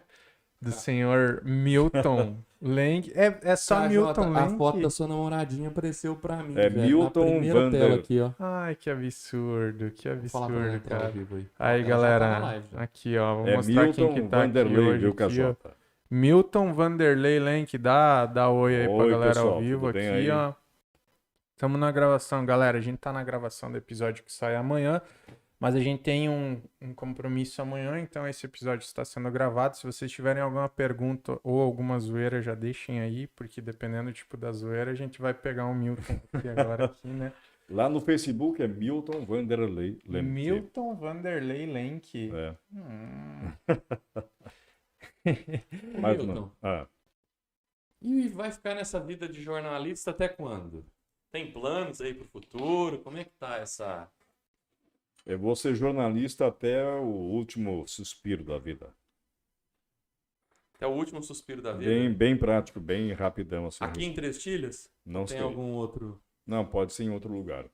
Do senhor Milton Lenk. É só KJ, Milton a Lenk? foto da sua namoradinha apareceu pra mim, É velho, Milton na primeira Vander. tela aqui, ó. Ai, que absurdo, que Vou falar pra ela absurdo, entrar ao cara. vivo aí. Aí, Ela já tá na galera, live, já. aqui, ó, vou É mostrar quem que Milton tá aqui Vanderlei, hoje, viu, aqui, ó. KJ? Milton Vanderlei Lenk, dá oi aí pra Oi, galera pessoal, ao vivo tudo bem aqui, aí? ó. Estamos na gravação, galera. A gente tá na gravação do episódio que sai amanhã, mas a gente tem um compromisso amanhã, então esse episódio está sendo gravado. Se vocês tiverem alguma pergunta ou alguma zoeira, já deixem aí, porque dependendo do tipo da zoeira, a gente vai pegar um Milton aqui agora, aqui, né? Lá no Facebook é Milton Vanderlei Lemke. Milton Vanderlei Lenk. É. Mas, Mas Milton, não. Ah, e vai ficar nessa vida de jornalista até quando? Tem planos aí pro futuro? Como é que tá essa... eu vou ser jornalista até o último suspiro da vida. Até o último suspiro da vida? Bem prático, bem rapidão. Assim, Aqui em Três Tilhas? não Tem sei. algum outro Não, pode ser em outro lugar.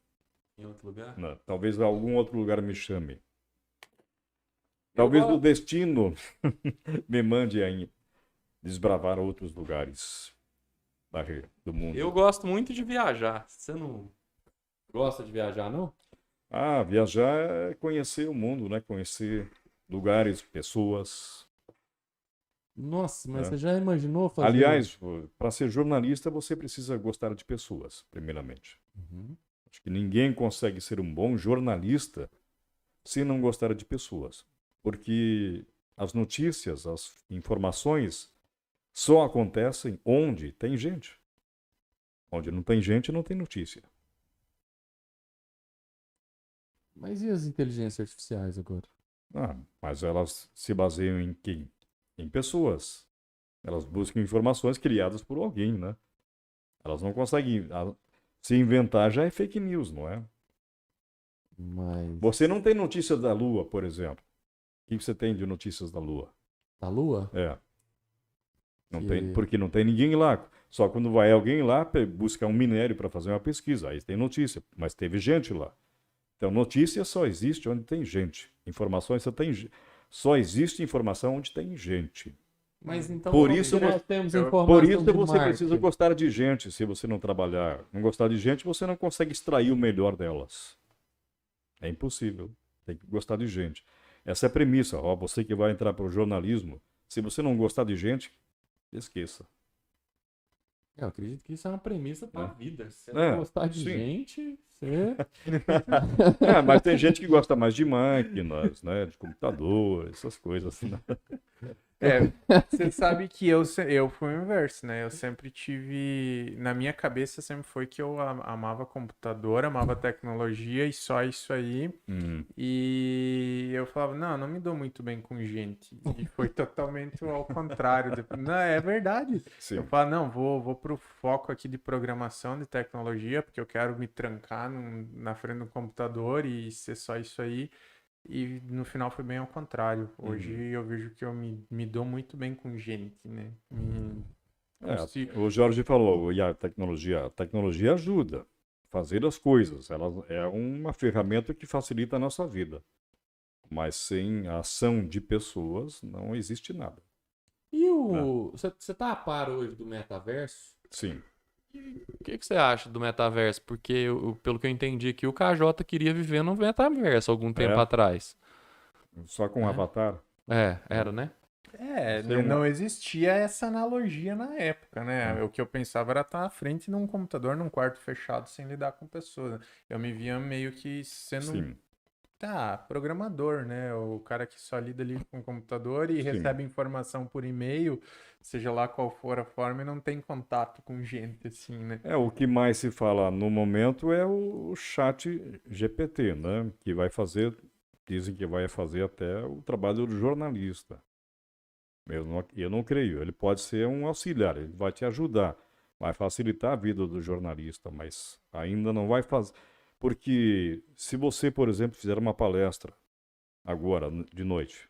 Em outro lugar? Não, talvez algum outro lugar me chame. Talvez o destino me mande a desbravar outros lugares do mundo. Eu gosto muito de viajar. Você não... gosta de viajar, não? Ah, viajar é conhecer o mundo, né? Conhecer lugares, pessoas. Nossa, mas É. você já imaginou fazer... Aliás, para ser jornalista, você precisa gostar de pessoas, primeiramente. Uhum. Acho que ninguém consegue ser um bom jornalista se não gostar de pessoas. Porque as notícias, as informações só acontecem onde tem gente. Onde não tem gente, não tem notícia. Mas e as inteligências artificiais agora? Ah, mas elas se baseiam em quem? Em pessoas. Elas buscam informações criadas por alguém, né? Elas não conseguem... Se inventar já é fake news, não é? Mas... Você não tem notícias da Lua, por exemplo. O que você tem de notícias da Lua? Da Lua? É. Não Que- tem, porque não tem ninguém lá. Só quando vai alguém lá buscar um minério para fazer uma pesquisa. Aí tem notícia. Mas teve gente lá. Então, notícia só existe onde tem gente. Informações só tem... Só existe informação onde tem gente. Mas então... Por como isso que nós temos eu- informação Por isso de você marketing? precisa gostar de gente. Se você não trabalhar, não gostar de gente, você não consegue extrair o melhor delas. É impossível. Tem que gostar de gente. Essa é a premissa. Ó, você que vai entrar para o jornalismo, se você não gostar de gente, esqueça. Eu acredito que isso é uma premissa para a É. vida. Se você É, não gostar de sim. gente, você... Mas tem gente que gosta mais de máquinas, né, de computador, essas coisas. Né? Você sabe que eu fui o inverso, né? Eu sempre tive. Na minha cabeça sempre foi que eu amava computador, amava tecnologia e só isso aí. E eu falava, não me dou muito bem com gente. E foi totalmente ao contrário. Não, é verdade. Sim. Eu falo, não, vou pro foco aqui de programação, de tecnologia, porque eu quero me trancar na frente do computador e ser só isso aí. E no final foi bem ao contrário. Hoje eu vejo que eu me dou muito bem com gente, né? O Jorge falou, e a tecnologia ajuda a fazer as coisas. Ela é uma ferramenta que facilita a nossa vida. Mas sem a ação de pessoas, não existe nada. E o... Você tá a par hoje do metaverso? Sim. O que você acha do metaverso? Porque, pelo que eu entendi aqui, o KJ queria viver no metaverso algum tempo atrás. Só com avatar? Era, né? Não existia essa analogia na época, né? O que eu pensava era estar à frente num computador, num quarto fechado, sem lidar com pessoas. Eu me via meio que sendo Sim. Tá, programador, né? O cara que só lida ali com o computador e Sim. recebe informação por e-mail, seja lá qual for a forma, e não tem contato com gente, assim, né? O que mais se fala no momento é o chat GPT, né? Que vai fazer, dizem que vai fazer até o trabalho do jornalista. Eu não creio. Ele pode ser um auxiliar, ele vai te ajudar, vai facilitar a vida do jornalista, mas ainda não vai fazer. Porque se você, por exemplo, fizer uma palestra agora, de noite,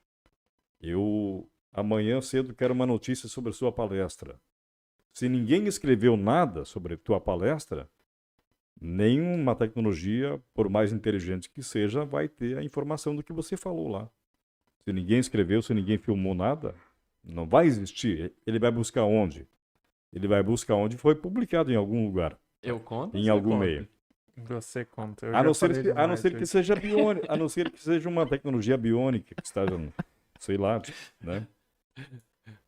eu amanhã cedo quero uma notícia sobre a sua palestra. Se ninguém escreveu nada sobre a tua palestra, nenhuma tecnologia, por mais inteligente que seja, vai ter a informação do que você falou lá. Se ninguém escreveu, se ninguém filmou nada, não vai existir. Ele vai buscar onde? Ele vai buscar onde foi publicado em algum lugar, Eu conto ou em você algum conta? meio. Você conta. Eu A já não ser falei que, a não demais ser que hoje. seja biônica, a não ser que seja uma tecnologia biônica que esteja, sei lá, né?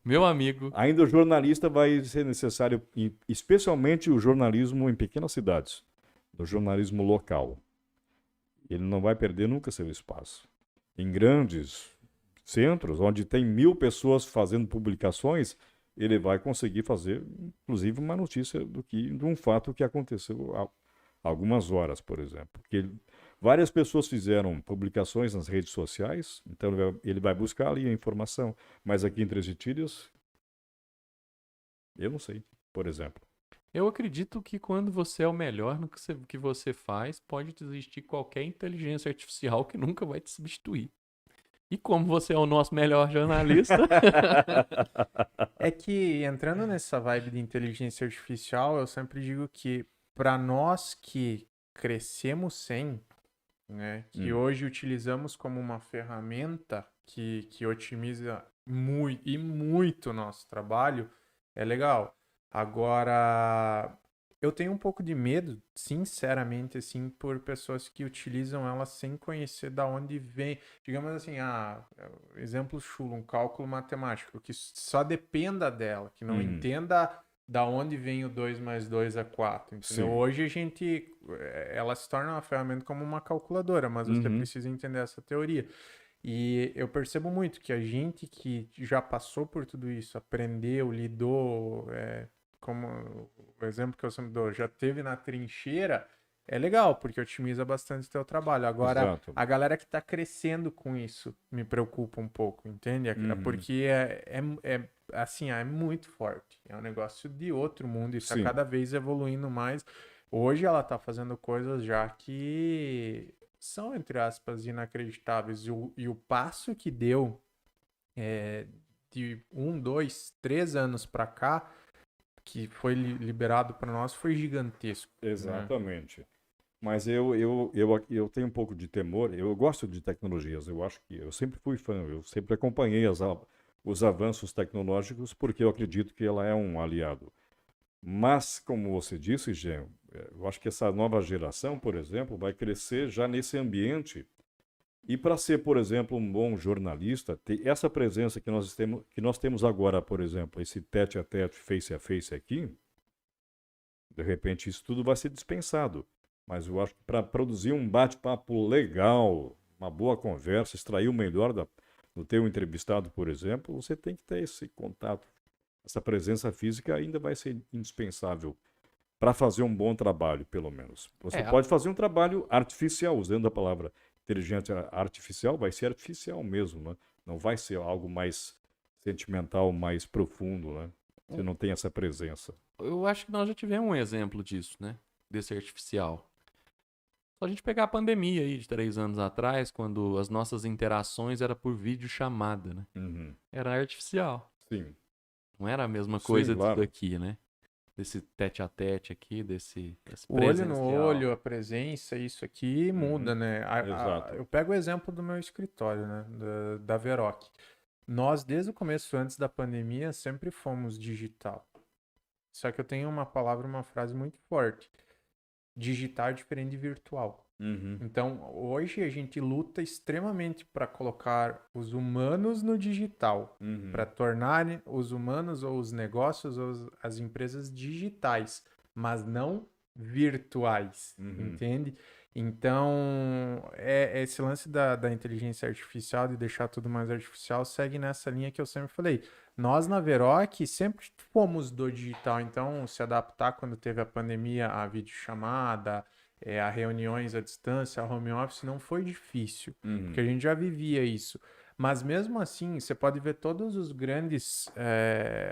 Meu amigo, Ainda o jornalista vai ser necessário, especialmente o jornalismo em pequenas cidades, o jornalismo local. Ele não vai perder nunca seu espaço. Em grandes centros, onde tem 1000 pessoas fazendo publicações, ele vai conseguir fazer, inclusive, uma notícia de um fato que aconteceu há algumas horas, por exemplo. Porque várias pessoas fizeram publicações nas redes sociais, então ele vai buscar ali a informação. Mas aqui em Três Itilhas, eu não sei, por exemplo. eu acredito que quando você é o melhor no que você faz, pode existir qualquer inteligência artificial que nunca vai te substituir. E como você é o nosso melhor jornalista, É que entrando nessa vibe de inteligência artificial, eu sempre digo que para nós que crescemos sem, né, que hoje utilizamos como uma ferramenta que otimiza muito e muito o nosso trabalho, é legal. Agora, eu tenho um pouco de medo, sinceramente, assim, por pessoas que utilizam ela sem conhecer da onde vem. Digamos assim, exemplo chulo, um cálculo matemático, que só dependa dela, que não entenda da onde vem o 2 mais 2 é 4, entendeu? Sim. Hoje ela se torna uma ferramenta como uma calculadora, mas você precisa entender essa teoria. E eu percebo muito que a gente que já passou por tudo isso, aprendeu, lidou, como o exemplo que eu sempre dou, já teve na trincheira, é legal, porque otimiza bastante o teu trabalho. Agora, Exato. a galera que tá crescendo com isso me preocupa um pouco, entende? Porque assim, é muito forte. É um negócio de outro mundo e tá Sim. cada vez evoluindo mais. Hoje ela tá fazendo coisas já que são, entre aspas, inacreditáveis. E o passo que deu de 1, 2, 3 anos para cá, que foi liberado para nós, foi gigantesco. Né? Exatamente. Mas eu tenho um pouco de temor. Eu gosto de tecnologias. Eu acho que eu sempre fui fã. Eu sempre acompanhei os avanços tecnológicos porque eu acredito que ela é um aliado. Mas, como você disse, Gê, eu acho que essa nova geração, por exemplo, vai crescer já nesse ambiente. E para ser, por exemplo, um bom jornalista, ter essa presença que nós temos agora, por exemplo, esse tete a tete, face a face aqui, de repente isso tudo vai ser dispensado. Mas eu acho que para produzir um bate-papo legal, uma boa conversa, extrair o melhor do teu entrevistado, por exemplo, você tem que ter esse contato. Essa presença física ainda vai ser indispensável para fazer um bom trabalho, pelo menos. Você pode fazer um trabalho artificial, usando a palavra inteligência artificial, vai ser artificial mesmo, né? Não vai ser algo mais sentimental, mais profundo, né? Você não tem essa presença. eu acho que nós já tivemos um exemplo disso, né? Desse artificial. Só a gente pegar a pandemia aí de 3 anos atrás, quando as nossas interações era por videochamada, né? Uhum. Era artificial. Sim. Não era a mesma Sim, coisa claro. disso daqui, né? Desse tete a tete aqui, desse O olho no presencial. olho, a presença, isso aqui muda, né? Exato. Eu pego o exemplo do meu escritório, né? Da Veroc. Nós, desde o começo, antes da pandemia, sempre fomos digital. Só que eu tenho uma palavra, uma frase muito forte. Digital é diferente de virtual. Uhum. Então, hoje a gente luta extremamente para colocar os humanos no digital, para tornar os humanos ou os negócios ou as empresas digitais, mas não virtuais, entende? Então, esse lance da inteligência artificial, de deixar tudo mais artificial, segue nessa linha que eu sempre falei. Nós, na Veroc, sempre fomos do digital, então se adaptar quando teve a pandemia, a videochamada, a reuniões à distância, a home office, não foi difícil, porque a gente já vivia isso. Mas mesmo assim, você pode ver todos os grandes,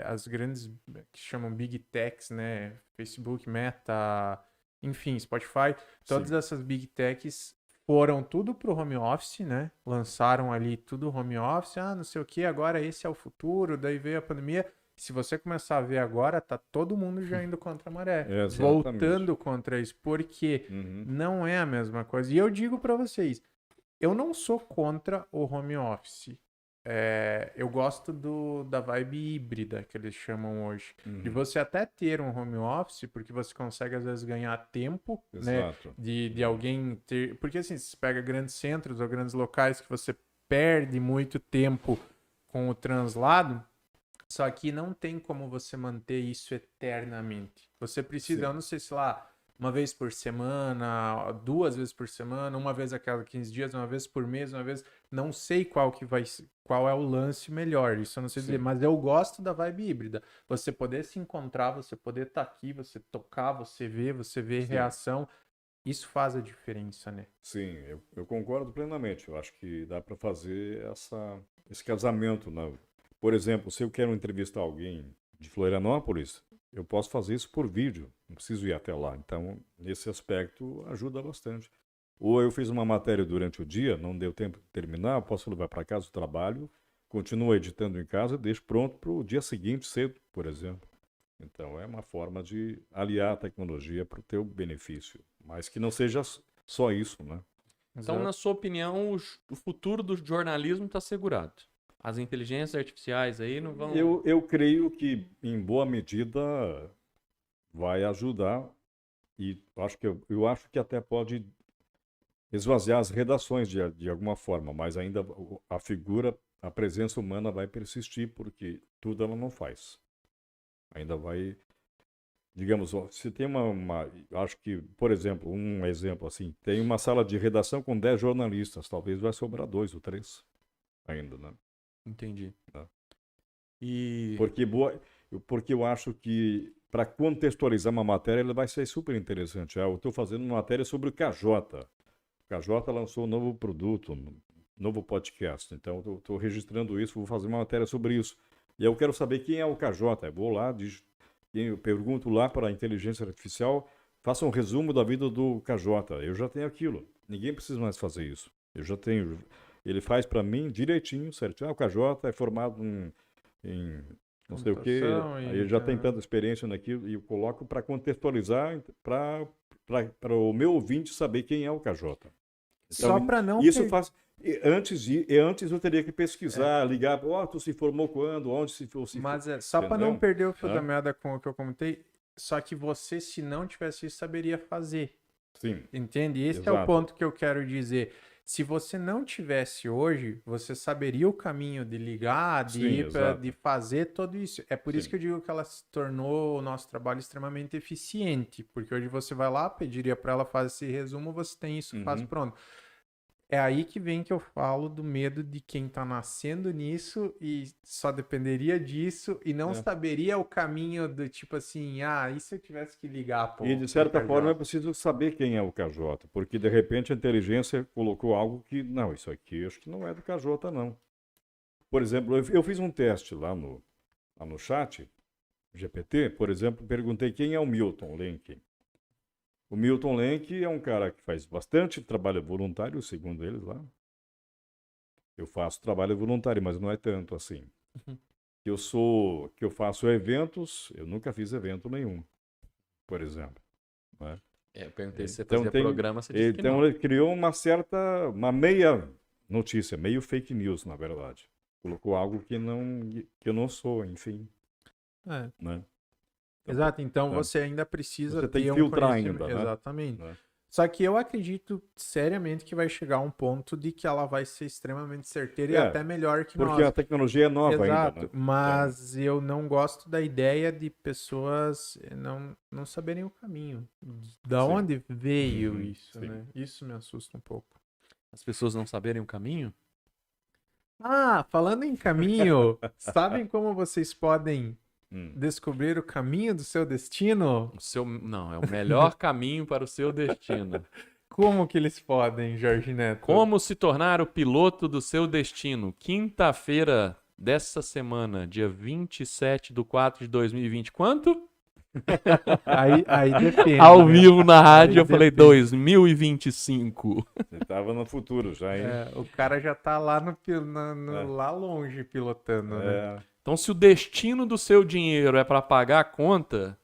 as grandes que chamam Big Techs, né? Facebook, Meta, enfim, Spotify, todas Sim. essas Big Techs foram tudo pro home office, né? Lançaram ali tudo home office, não sei o que, agora esse é o futuro, daí veio a pandemia. Se você começar a ver agora, tá todo mundo já indo contra a maré, Exatamente. voltando contra isso, porque Uhum. não é a mesma coisa. E eu digo para vocês, eu não sou contra o home office. Eu gosto da vibe híbrida, que eles chamam hoje. De você até ter um home office, porque você consegue, às vezes, ganhar tempo, né? Exato. De alguém ter... Porque, assim, você pega grandes centros ou grandes locais que você perde muito tempo com o translado, só que não tem como você manter isso eternamente. Você precisa, Sim. eu não sei se lá, uma vez por semana, 2 vezes por semana, uma vez a cada 15 dias, uma vez por mês, uma vez. Não sei qual é o lance melhor, isso eu não sei dizer, Sim. mas eu gosto da vibe híbrida. Você poder se encontrar, você poder estar aqui, você tocar, você ver Sim. reação. Isso faz a diferença, né? Sim, eu concordo plenamente. Eu acho que dá para fazer esse casamento. Por exemplo, se eu quero entrevistar alguém de Florianópolis, eu posso fazer isso por vídeo, não preciso ir até lá. Então, nesse aspecto, ajuda bastante. Ou eu fiz uma matéria durante o dia, não deu tempo de terminar, eu posso levar para casa o trabalho, continuo editando em casa e deixo pronto para o dia seguinte cedo, por exemplo. Então, é uma forma de aliar a tecnologia para o teu benefício, mas que não seja só isso, né? Então, Exato. na sua opinião, o futuro do jornalismo está assegurado. As inteligências artificiais aí não vão... Eu creio que, em boa medida, vai ajudar e eu acho que até pode esvaziar as redações de alguma forma, mas ainda a figura, a presença humana vai persistir, porque tudo ela não faz. Ainda vai, digamos, se tem acho que, por exemplo, um exemplo assim, tem uma sala de redação com 10 jornalistas, talvez vai sobrar 2 ou 3 ainda, né? Entendi. Tá. E... Porque eu acho que para contextualizar uma matéria, ela vai ser super interessante. Eu estou fazendo uma matéria sobre o KJ. O KJ lançou um novo produto, um novo podcast. Então, eu estou registrando isso, vou fazer uma matéria sobre isso. E eu quero saber quem é o KJ. Eu vou lá, eu pergunto lá para a inteligência artificial, faça um resumo da vida do KJ. Eu já tenho aquilo. Ninguém precisa mais fazer isso. Eu já tenho. Ele faz para mim direitinho, certo? O KJ é formado em não sei o quê. Aí já tem tanta experiência naquilo e eu coloco para contextualizar, para o meu ouvinte saber quem é o KJ. Então, Só para não isso faz. Antes eu teria que pesquisar, ligar, tu se formou quando, onde se fosse. Mas só para não perder o fio da Hã? meada com o que eu comentei, só que você, se não tivesse isso, saberia fazer. Sim. Entende? Esse é o Exato. ponto que eu quero dizer. Se você não tivesse hoje, você saberia o caminho de ligar, de Sim, ir pra, exato. de fazer tudo isso. É por isso Sim. que eu digo que ela se tornou o nosso trabalho extremamente eficiente, porque hoje você vai lá, pediria para ela fazer esse resumo, você tem isso, faz Uhum. pronto. É aí que vem que eu falo do medo de quem tá nascendo nisso e só dependeria disso e não saberia o caminho do tipo assim, e se eu tivesse que ligar, pô. E de certa forma é preciso saber quem é o KJ, porque de repente a inteligência colocou algo que, não, isso aqui acho que não é do KJ, não. Por exemplo, eu fiz um teste lá no chat, GPT, por exemplo, perguntei quem é o Milton Lenk. O Milton Lenk é um cara que faz bastante trabalho voluntário, segundo eles lá. Eu faço trabalho voluntário, mas não é tanto assim. Que eu faço eventos, eu nunca fiz evento nenhum, por exemplo. Né? eu perguntei se você Então, fazia programa, você disse que então não. ele criou uma meia notícia, meio fake news, na verdade. Colocou algo que eu não sou, enfim. Né? Então, Exato, então você ainda precisa você tem ter que um filtrar conhecimento. ainda, né? Exatamente. Né? Só que eu acredito seriamente que vai chegar um ponto de que ela vai ser extremamente certeira e É, até melhor que Porque a nós. tecnologia é nova Exato, ainda, né? mas eu não gosto da ideia de pessoas não saberem o caminho. Da Sim. onde veio Uhum, isso, sim. né? Isso me assusta um pouco. As pessoas não saberem o caminho? Ah, falando em caminho, sabem como vocês podem Hum. descobrir o caminho do seu destino? Não, é o melhor caminho para o seu destino. Como que eles podem, Jorge Neto? Como se tornar o piloto do seu destino? Quinta-feira dessa semana, dia 27/4/2020. Quanto? Aí depende. Ao né? vivo na rádio, Aí eu falei depende. 2025. Você estava no futuro já, hein? O cara já tá lá É. lá longe pilotando, né? É, Então, se o destino do seu dinheiro é para pagar a conta,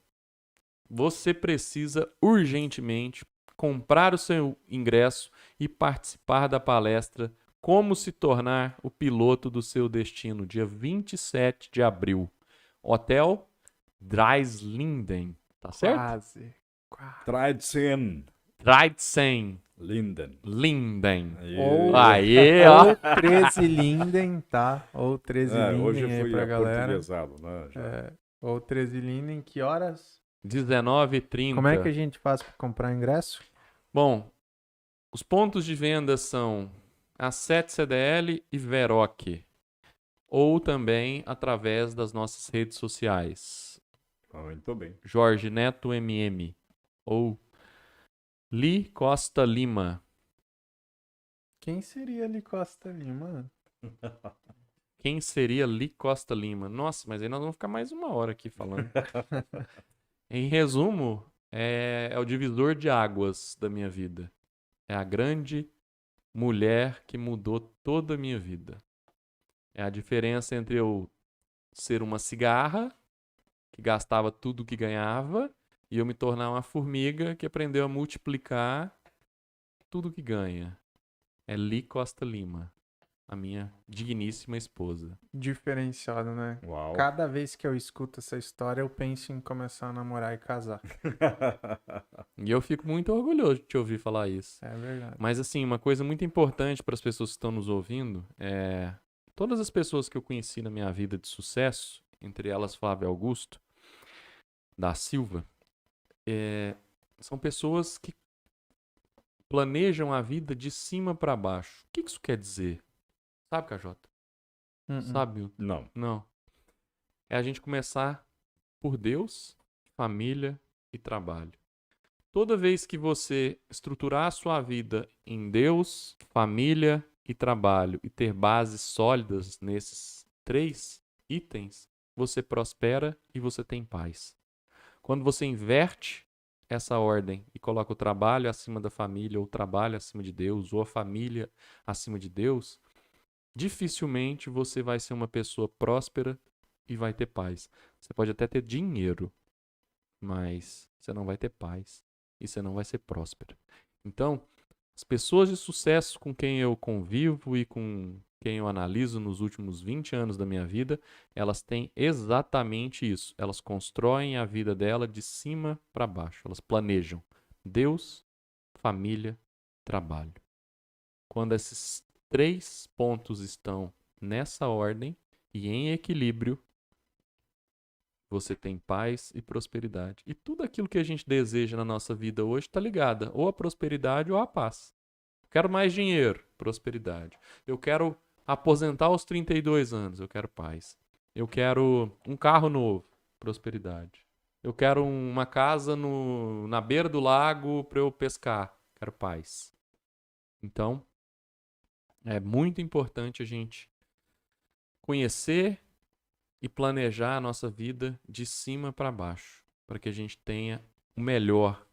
você precisa urgentemente comprar o seu ingresso e participar da palestra Como se tornar o piloto do seu destino, dia 27 de abril. Hotel Dreislinden, tá certo? Quase. Treizen Dreislinden. Linden. Ou, Aê, ó. ou 13 Linden, tá? Ou 13 Hoje eu Linden aí fui pra galera. aportuguesado, né? Já. Ou 13 Linden, que horas? 19h30. Como é que a gente faz pra comprar ingresso? Bom, os pontos de venda são a 7 CDL e Veroc, ou também através das nossas redes sociais. Muito bem. Jorge Neto MM ou Li Costa Lima. Quem seria ali Costa Lima? Quem seria Li Costa Lima? Nossa, mas aí nós vamos ficar mais uma hora aqui falando. Em resumo, é o divisor de águas da minha vida. É a grande mulher que mudou toda a minha vida. É a diferença entre eu ser uma cigarra, que gastava tudo que ganhava, e eu me tornar uma formiga que aprendeu a multiplicar tudo que ganha. É Li Costa Lima, a minha digníssima esposa. Diferenciado, né? Uau. Cada vez que eu escuto essa história, eu penso em começar a namorar e casar. E eu fico muito orgulhoso de te ouvir falar isso. É verdade. Mas assim, uma coisa muito importante para as pessoas que estão nos ouvindo é todas as pessoas que eu conheci na minha vida de sucesso, entre elas Flávio Augusto da Silva, são pessoas que planejam a vida de cima para baixo. O que isso quer dizer? Sabe, KJ? Sabe? Não. Não. É a gente começar por Deus, família e trabalho. Toda vez que você estruturar a sua vida em Deus, família e trabalho e ter bases sólidas nesses 3 itens, você prospera e você tem paz. Quando você inverte essa ordem e coloca o trabalho acima da família, ou o trabalho acima de Deus, ou a família acima de Deus, dificilmente você vai ser uma pessoa próspera e vai ter paz. Você pode até ter dinheiro, mas você não vai ter paz e você não vai ser próspero. Então, as pessoas de sucesso com quem eu convivo e com quem eu analiso nos últimos 20 anos da minha vida, elas têm exatamente isso. Elas constroem a vida dela de cima para baixo. Elas planejam Deus, família, trabalho. Quando esses 3 pontos estão nessa ordem e em equilíbrio, você tem paz e prosperidade. E tudo aquilo que a gente deseja na nossa vida hoje está ligado ou à prosperidade ou à paz. Eu quero mais dinheiro, prosperidade. Eu quero aposentar aos 32 anos, eu quero paz. Eu quero um carro novo, prosperidade. Eu quero uma casa na beira do lago para eu pescar, quero paz. Então, é muito importante a gente conhecer e planejar a nossa vida de cima para baixo, para que a gente tenha o melhor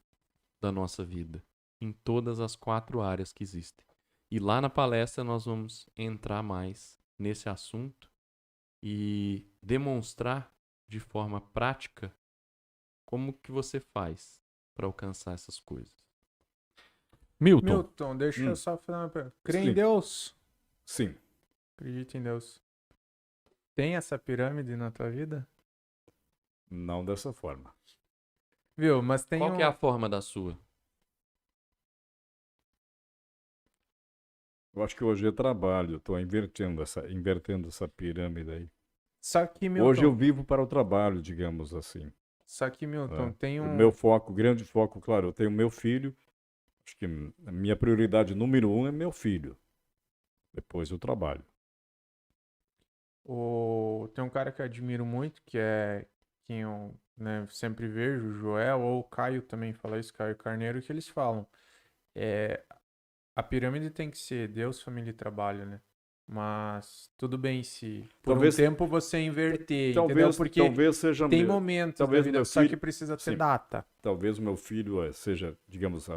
da nossa vida em todas as 4 áreas que existem. E lá na palestra nós vamos entrar mais nesse assunto e demonstrar de forma prática como que você faz para alcançar essas coisas. Milton, Deixa eu só fazer uma pergunta. Crê em Sim. Deus? Sim. Acredita em Deus. Tem essa pirâmide na tua vida? Não dessa forma. Viu? Mas tem qual que é a forma da sua? Eu acho que hoje eu trabalho, estou invertendo essa pirâmide aí. Só que, Milton, Hoje eu vivo para o trabalho, digamos assim. Milton, Né? tem O um... meu foco, grande foco, claro, eu tenho meu filho. Acho que a minha prioridade número 1 é meu filho. Depois o trabalho. Tem um cara que eu admiro muito, que é quem eu, né, sempre vejo, o Joel, ou o Caio também fala isso, Caio Carneiro, que eles falam. A pirâmide tem que ser Deus, família e trabalho, né? Mas tudo bem se por Talvez- um tempo você inverter, entendeu? Porque talvez seja tem meu, momentos talvez da o vida, meu só que filho- precisa ter sim. data. talvez o meu filho seja, digamos,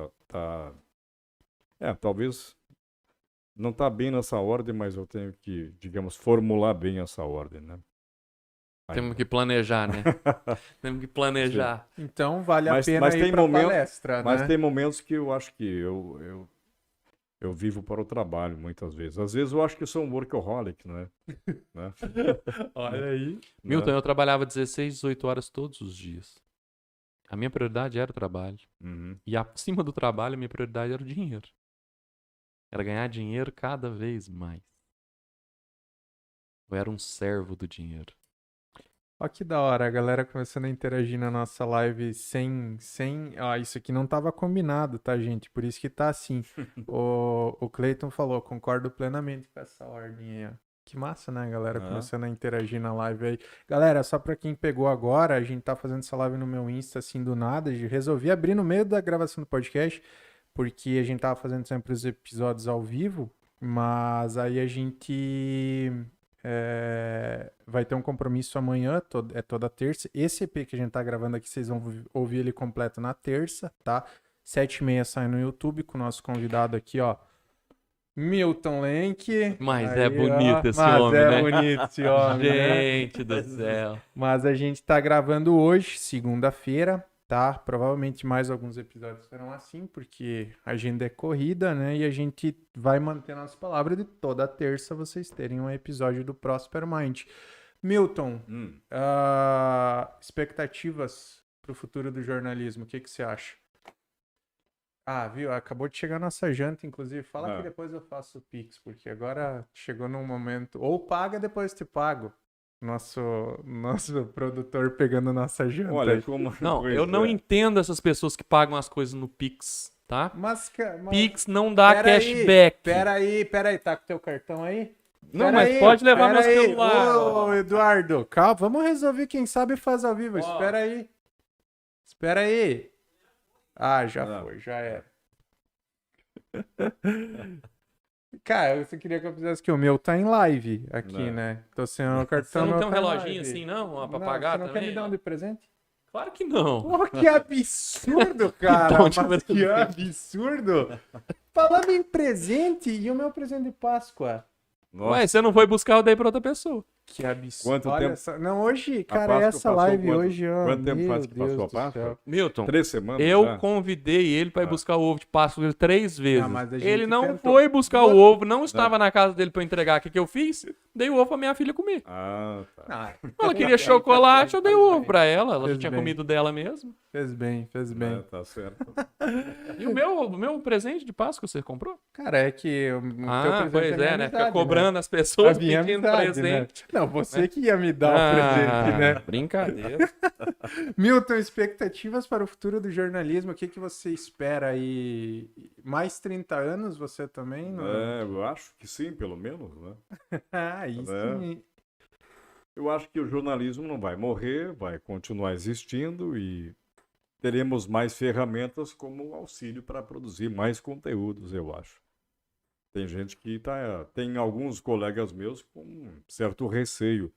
talvez não está bem nessa ordem, mas eu tenho que, digamos, formular bem essa ordem, né? Temos que planejar, né? Temos que planejar. Então vale a Mas- pena mas ir tem pra momento- palestra, Mas né? tem momentos que eu acho que eu vivo para o trabalho, muitas vezes. Às vezes eu acho que eu sou um workaholic, né? Né? Olha aí. Né? Milton, eu trabalhava 16, 18 horas todos os dias. A minha prioridade era o trabalho. Uhum. E acima do trabalho, a minha prioridade era o dinheiro. Era ganhar dinheiro cada vez mais. Eu era um servo do dinheiro. Ó que da hora, a galera começando a interagir na nossa live sem... Ó, isso aqui não tava combinado, tá, gente? Por isso que tá assim. O Cleiton falou, concordo plenamente com essa ordem aí, ó. Que massa, né, galera? Ah. Começando a interagir na live aí. Galera, só pra quem pegou agora, a gente tá fazendo essa live no meu Insta, assim, do nada. Resolvi abrir no meio da gravação do podcast, porque a gente tava fazendo sempre os episódios ao vivo, mas aí a gente... vai ter um compromisso amanhã, é toda terça. Esse EP que a gente tá gravando aqui, vocês vão ouvir ele completo na terça, tá? 7h30 sai no YouTube com o nosso convidado aqui, ó. Milton Lenk. Mas Aí, é bonito ó. esse Mas homem, é né? bonito esse homem, né? Gente do céu. Mas a gente tá gravando hoje, segunda-feira, tá? Provavelmente mais alguns episódios serão assim, porque a agenda é corrida, né? E a gente vai manter a nossa palavra de toda terça vocês terem um episódio do Prosper Mind. Milton, expectativas pro futuro do jornalismo, o que você acha? Ah, viu? Acabou de chegar a nossa janta, inclusive. Fala que depois eu faço o Pix, porque agora chegou num momento... Ou paga, depois te pago. Nosso produtor pegando nossa janta. Olha, como... Não, Pois eu não é. entendo essas pessoas que pagam as coisas no Pix, tá? Mas Pix não dá Pera aí, cashback. Pera aí, tá com o teu cartão aí? Não, Pera mas aí, pode levar pera meu aí. celular. Ô, Eduardo, calma, vamos resolver, quem sabe faz ao vivo. Ó. Espera aí. Espera aí. Ah, já Ah. foi, já era. Cara, você queria que eu fizesse que o meu tá em live aqui, Não. né? Tô sem o Você cartão. não meu tem um tá em reloginho live. assim, não? Uma pra Não, pagar você não também? quer me dar um de presente? Claro que não. Porra, que absurdo, cara! Então, tipo, Mas que absurdo! Falando em presente, e o meu presente de Páscoa? Nossa, Ué, você não foi buscar, eu dei pra outra pessoa. Que absurdo. Quanto Olha tempo? só. Não, hoje, A cara, Páscoa essa passou live quanto- hoje, ó. quanto tempo meu faz que passou Deus a do Páscoa? céu. Milton, 3 semanas eu já? convidei ele pra ir Ah. buscar o ovo de Páscoa dele 3 vezes. mas a gente Ele não tentou. foi buscar o ovo, não estava na casa dele pra eu entregar. O que eu fiz? Dei o ovo pra minha filha comer. Ah, tá. Ah, Ela queria chocolate, eu dei o ovo pra ela. Ela já Fez tinha bem. comido dela mesmo. fez bem, fez bem. Tá certo. E o meu presente de Páscoa você comprou? Cara, é que o teu presente Pois minha é, né? Fica amizade, cobrando as A pessoas minha pedindo amizade, né? presente. Não, você que ia me dar o presente, né? Brincadeira. Milton, expectativas para o futuro do jornalismo, o que você espera aí? Mais 30 anos você também? Não? Eu acho que sim, pelo menos, né? Ah, isso É. sim. Eu acho que o jornalismo não vai morrer, vai continuar existindo e teremos mais ferramentas como auxílio para produzir mais conteúdos, eu acho. Tem gente que tem alguns colegas meus com um certo receio,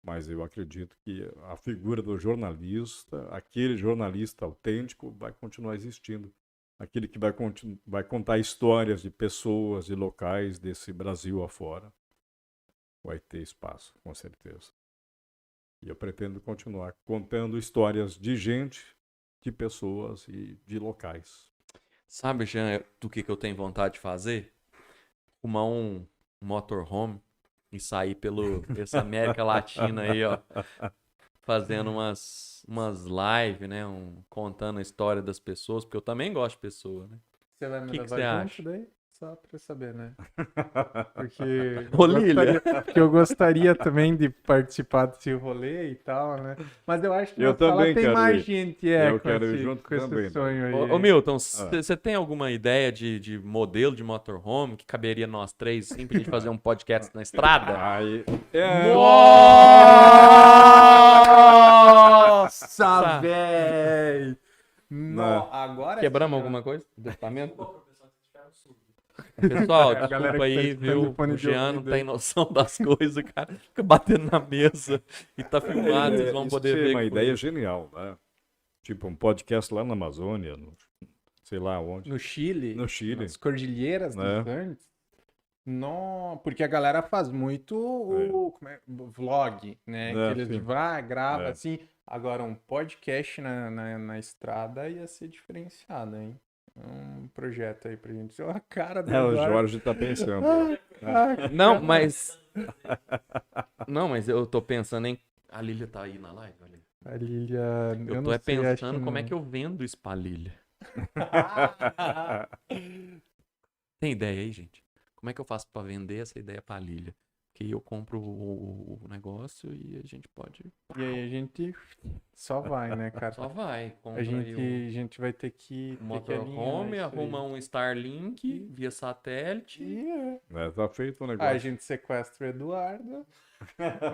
mas eu acredito que a figura do jornalista, aquele jornalista autêntico, vai continuar existindo. Aquele que vai contar histórias de pessoas, de locais desse Brasil afora. Vai ter espaço, com certeza. E eu pretendo continuar contando histórias de gente, de pessoas e de locais. Sabe, Jean, do que eu tenho vontade de fazer? Arrumar um motorhome e sair essa América Latina aí, ó. Fazendo umas lives, né? Contando a história das pessoas, porque eu também gosto de pessoa, né? Você vai me Que levar você junto acha? daí? Só pra saber, né? Porque Ô, Lília. porque eu gostaria também de participar desse rolê e tal, né? Mas eu acho que Eu na sala também tem quero mais ir. gente Eu com quero ir esse, junto com esse também, né? sonho aí. Ô, Milton, você tem alguma ideia de modelo de motorhome que caberia nós três, sim, pra gente fazer um podcast na estrada? Aí, Nossa, véi! Agora Quebramos sim, ó. alguma coisa do equipamento? Pessoal, A galera desculpa que tá aí, escutando viu? de fone O de Jean não ouvido tem aí. noção das coisas, cara. Fica batendo na mesa e tá filmado, vocês vão isso poder é ver. uma que ideia foi. genial, né? Tipo um podcast lá na Amazônia, sei lá onde. No Chile, No Chile. nas Cordilheiras Né? dos Andes. Não, porque a galera faz muito o vlog, né? É, Que eles sim. grava É. assim. Agora, um podcast na estrada ia ser diferenciado, hein? Um projeto aí pra gente. A cara do O Eduardo. Jorge tá pensando. Não, mas. Não, mas eu tô pensando em. A Lília tá aí na live, olha. A Lilia. Eu não tô sei, acho pensando que como é não. que eu vendo isso pra Lília. Tem ideia aí, gente? Como é que eu faço pra vender essa ideia pra Lília? Que eu compro o negócio e a gente pode. E aí a gente só vai, né, cara? Só vai. Compra A aí gente, a gente vai ter que o ter que alinhar motorhome, isso aí. arruma um Starlink via satélite. E Tá feito o aí a negócio. gente sequestra o Eduardo,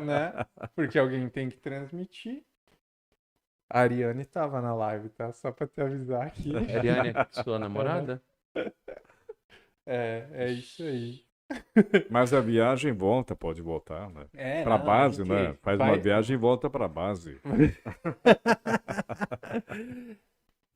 né? Porque alguém tem que transmitir. A Ariane tava na live, tá? Só pra te avisar aqui. Ariane é sua namorada? É isso aí. Mas a viagem volta, pode voltar, né? É, Pra não, base, a gente né? Faz vai- uma viagem e volta pra base.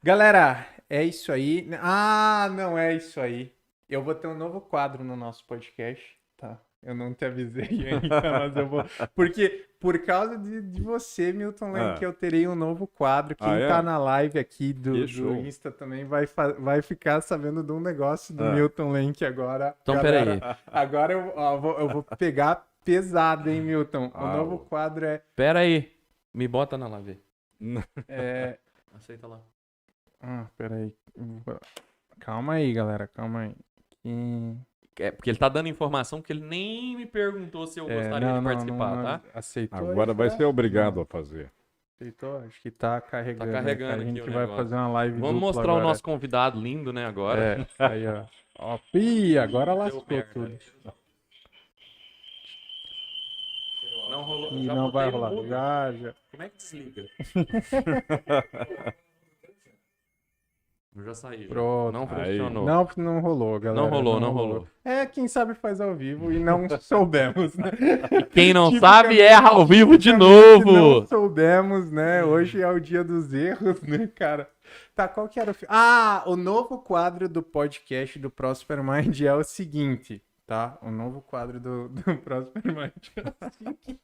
Galera, é isso aí. Ah, não é isso aí. Eu vou ter um novo quadro no nosso podcast, tá? Eu não te avisei ainda, mas eu vou. Porque, por causa de você, Milton Lenk, eu terei um novo quadro. Quem é? tá na live aqui Que do show. Insta também vai ficar sabendo de um negócio do Ah. Milton Lenk agora. Então, Galera, peraí. agora eu vou pegar pesado, hein, Milton? O Ah, novo ô. quadro Pera aí. Me bota na live. é. Aceita lá. Peraí. Calma aí, galera, calma aí. É, porque ele tá dando informação que ele nem me perguntou se eu gostaria de participar, tá? Aceitou? Agora aí, vai tá? ser obrigado Não, a fazer. aceitou? Acho que tá carregando. Tá carregando cara. A aqui gente o vai negócio. fazer uma live Vamos dupla mostrar o agora. nosso convidado lindo, né, agora. Aí, ó. Ih, agora lascou merda. tudo. Não rolou. Ih, já não vai botei no rolar. mudo. Já. Como é que desliga? Eu já saí. já. Pronto. Não Aí. funcionou. Não rolou, galera. Não rolou. É, quem sabe faz ao vivo e não soubemos, né? Quem não Tipicamente- sabe erra ao vivo de tipicamente Não novo. soubemos, né? Hoje é o dia dos erros, né, cara? Tá, qual que era o... o novo quadro do podcast do Prosper Mind é o seguinte, tá? O novo quadro do Prosper Mind é o seguinte.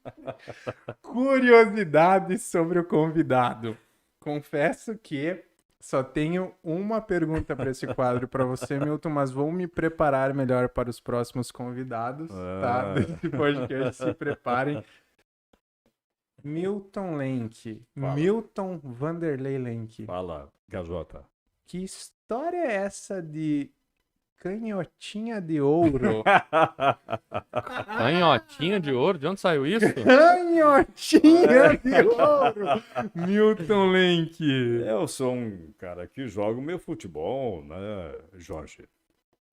Curiosidades sobre o convidado. Confesso que só tenho uma pergunta para esse quadro para você, Milton, mas vou me preparar melhor para os próximos convidados, tá? Desse podcast, se preparem. Milton Lenk. Fala. Milton Vanderlei Lenk. Fala, Gajota. Que história é essa de canhotinha de ouro? Canhotinha de ouro? De onde saiu isso? Canhotinha de ouro! Milton Lenk. Eu sou um cara que joga o meu futebol, né, Jorge?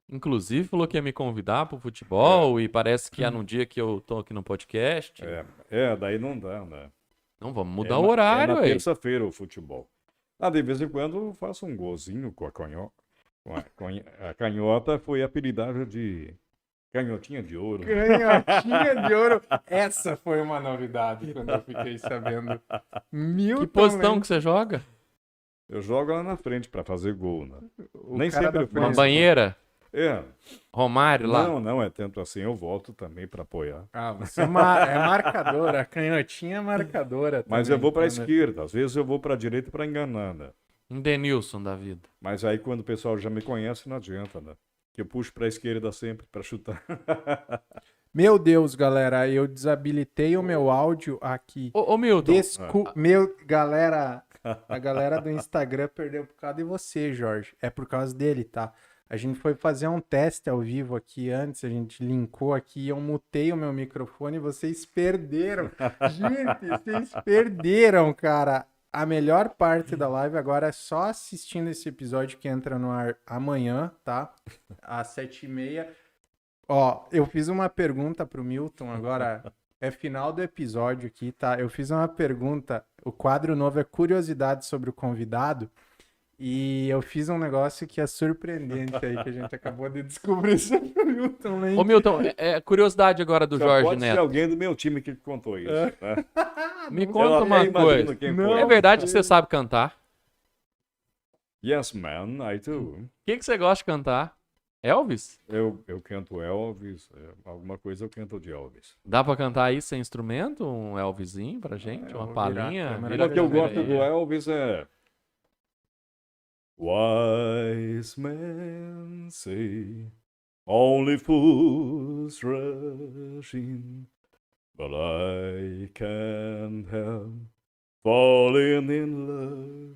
Inclusive falou que ia me convidar pro futebol e parece que é no dia que eu tô aqui no podcast. Daí não dá, né? Não, vamos mudar o horário É na aí. terça-feira o futebol. De vez em quando eu faço um golzinho com a canhota. A canhota foi apelidada de canhotinha de ouro. Canhotinha de ouro. Essa foi uma novidade quando eu fiquei sabendo. Milton Que posição Lenk. que você joga? Eu jogo lá na frente para fazer gol, né? O Nem cara sempre da eu frente. Uma banheira? É, Romário lá? não é tanto assim. Eu volto também para apoiar. Você é marcadora, a canhotinha é marcadora. Mas também, eu vou para a né? esquerda. Às vezes eu vou para a direita para enganar, né? Um Denilson da vida. Mas aí quando o pessoal já me conhece, não adianta, né? Que eu puxo para a esquerda sempre para chutar. Meu Deus, galera, eu desabilitei o meu áudio aqui. Ô Milton, A galera do Instagram perdeu por causa de você, Jorge. É por causa dele, tá? A gente foi fazer um teste ao vivo aqui antes, a gente linkou aqui, eu mutei o meu microfone e vocês perderam. Gente, vocês perderam, cara. A melhor parte da live agora é só assistindo esse episódio que entra no ar amanhã, tá? Às 7h30. Ó, eu fiz uma pergunta pro Milton agora. É final do episódio aqui, tá? Eu fiz uma pergunta. O quadro novo é curiosidade sobre o convidado. E eu fiz um negócio que é surpreendente aí, que a gente acabou de descobrir sobre o Milton Leite. Ô, Milton, curiosidade agora do Só Jorge pode ser Neto. alguém do meu time que contou isso. Né? Me Eu conta até uma imagino coisa. quem Não. foi. É verdade que você sabe cantar? Yes, man, I do. O que você gosta de cantar? Elvis? Eu canto Elvis, alguma coisa eu canto de Elvis. Dá pra cantar aí sem instrumento? Um Elvisinho pra gente? eu Uma vou palhinha? virar a câmera. Vira Uma que eu câmera gosto aí. do Elvis é Wise men say only fools rush in, but I can't help falling in love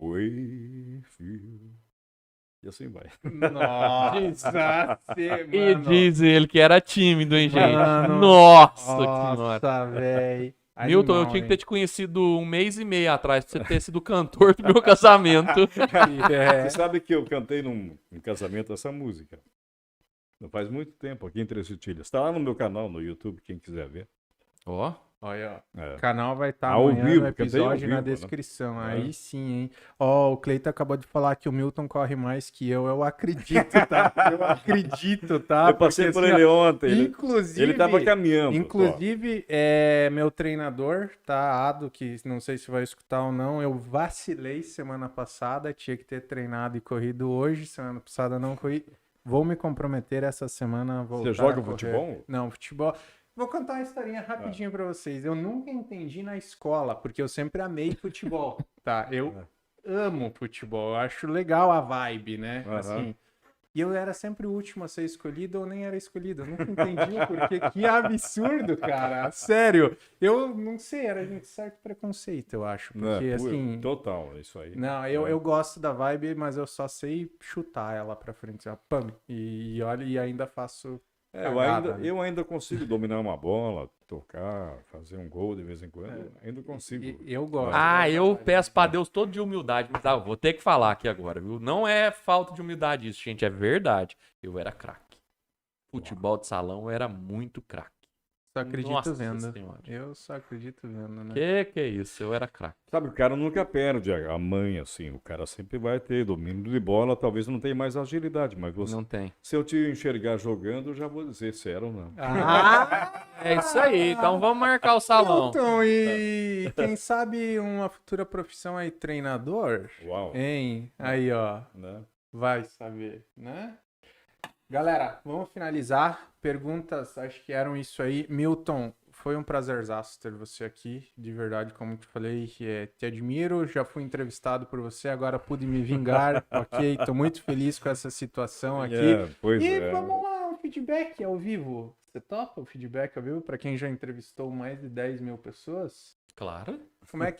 with you. E assim vai. Nossa, E diz ele que era tímido, hein, gente? Mano. Nossa senhora. Nossa, velho. Milton, eu tinha que ter te conhecido 1 mês e meio atrás pra você ter sido cantor do meu casamento. Você sabe que eu cantei num casamento essa música. Não faz muito tempo, aqui em Três Itilhas. Está lá no meu canal, no YouTube, quem quiser ver. Ó, Olha, ó. É. O canal vai estar Ao amanhã vivo, no cantei ao episódio na vivo, né? descrição. É. Aí sim, hein? Ó, o Cleiton acabou de falar que o Milton corre mais que eu acredito, tá? Eu acredito, tá? Eu passei Porque, por assim, ele ó, ontem. Inclusive, Ele estava caminhando. Inclusive, meu treinador, tá? Ado, que não sei se vai escutar ou não, eu vacilei semana passada, tinha que ter treinado e corrido hoje, semana passada não corri. Vou me comprometer essa semana a voltar Você joga a correr. futebol? Não, futebol. Vou contar uma historinha rapidinho pra vocês. Eu nunca entendi na escola, porque eu sempre amei futebol, tá? Eu amo futebol, eu acho legal a vibe, né? Aham. Assim, e eu era sempre o último a ser escolhido ou nem era escolhido. Eu nunca entendi porque que absurdo, cara. Sério. Eu não sei, era de certo preconceito, eu acho. Porque, assim... Total, é isso aí. Não, eu gosto da vibe, mas eu só sei chutar ela pra frente. Ó, pam, e olha, e ainda faço... cagada, Eu ainda consigo dominar uma bola, tocar, fazer um gol de vez em quando. Ainda consigo. Eu gosto. eu peço pra Deus todo de humildade, mas vou ter que falar aqui agora, viu? Não é falta de humildade isso, gente, é verdade. Eu era craque. Futebol de salão eu era muito craque. Só acredito Nossa vendo. Senhora. Eu só acredito vendo, né? Que é isso? Eu era craque. Sabe, o cara nunca perde a mãe, assim. O cara sempre vai ter domínio de bola, talvez não tenha mais agilidade, mas você, Não tem. se eu te enxergar jogando, eu já vou dizer se era ou não. É isso aí, então vamos marcar o salão. Milton, e quem sabe uma futura profissão aí, treinador? Uau. Hein? Aí, ó. Né? Vai saber, né? Galera, vamos finalizar. Perguntas, acho que eram isso aí. Milton, foi um prazerzaço ter você aqui. De verdade, como te falei, te admiro. Já fui entrevistado por você, agora pude me vingar, ok? Tô muito feliz com essa situação aqui. Pois E é. vamos lá, um feedback ao vivo. Você topa o feedback ao vivo? Para quem já entrevistou mais de 10 mil pessoas? Claro. Como é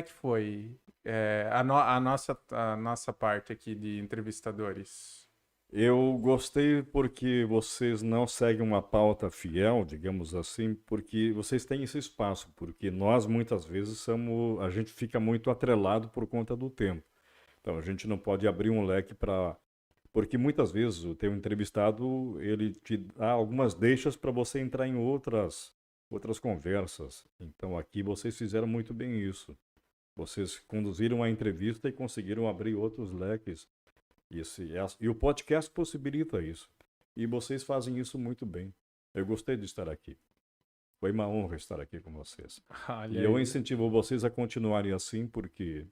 que foi a nossa parte aqui de entrevistadores? Eu gostei porque vocês não seguem uma pauta fiel, digamos assim, porque vocês têm esse espaço, porque nós muitas vezes a gente fica muito atrelado por conta do tempo. Então a gente não pode abrir um leque para... Porque muitas vezes o teu entrevistado, ele te dá algumas deixas para você entrar em outras conversas. Então aqui vocês fizeram muito bem isso. Vocês conduziram a entrevista e conseguiram abrir outros leques. E o podcast possibilita isso. E vocês fazem isso muito bem. Eu gostei de estar aqui. Foi uma honra estar aqui com vocês. Olha E eu aí. incentivo vocês a continuarem assim, porque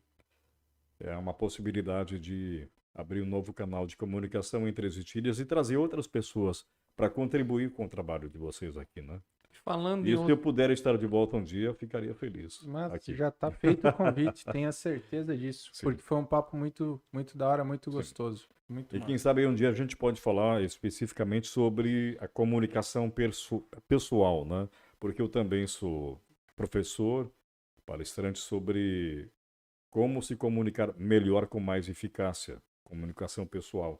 é uma possibilidade de abrir um novo canal de comunicação entre as Itilhas e trazer outras pessoas para contribuir com o trabalho de vocês aqui, né? Falando E em se eu puder estar de volta um dia, eu ficaria feliz. Mas aqui. já tá feito o convite, tenha certeza disso. Sim. Porque foi um papo muito, muito da hora, muito gostoso. Muito E massa. quem sabe um dia a gente pode falar especificamente sobre a comunicação pessoal, né? Porque eu também sou professor, palestrante sobre como se comunicar melhor com mais eficácia, comunicação pessoal.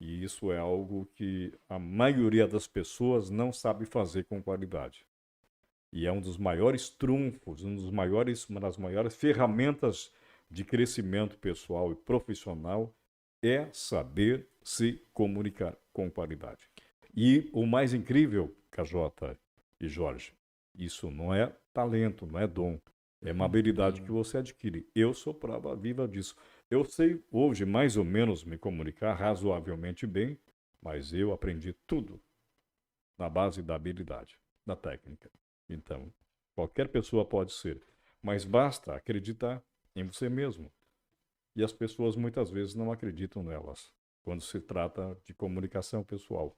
E isso é algo que a maioria das pessoas não sabe fazer com qualidade. E é um dos maiores trunfos, uma das maiores ferramentas de crescimento pessoal e profissional é saber se comunicar com qualidade. E o mais incrível, KJ e Jorge, isso não é talento, não é dom. É uma habilidade que você adquire. Eu sou prova viva disso. Eu sei hoje mais ou menos me comunicar razoavelmente bem, mas eu aprendi tudo na base da habilidade, da técnica. Então, qualquer pessoa pode ser, mas basta acreditar em você mesmo. E as pessoas muitas vezes não acreditam nelas quando se trata de comunicação pessoal.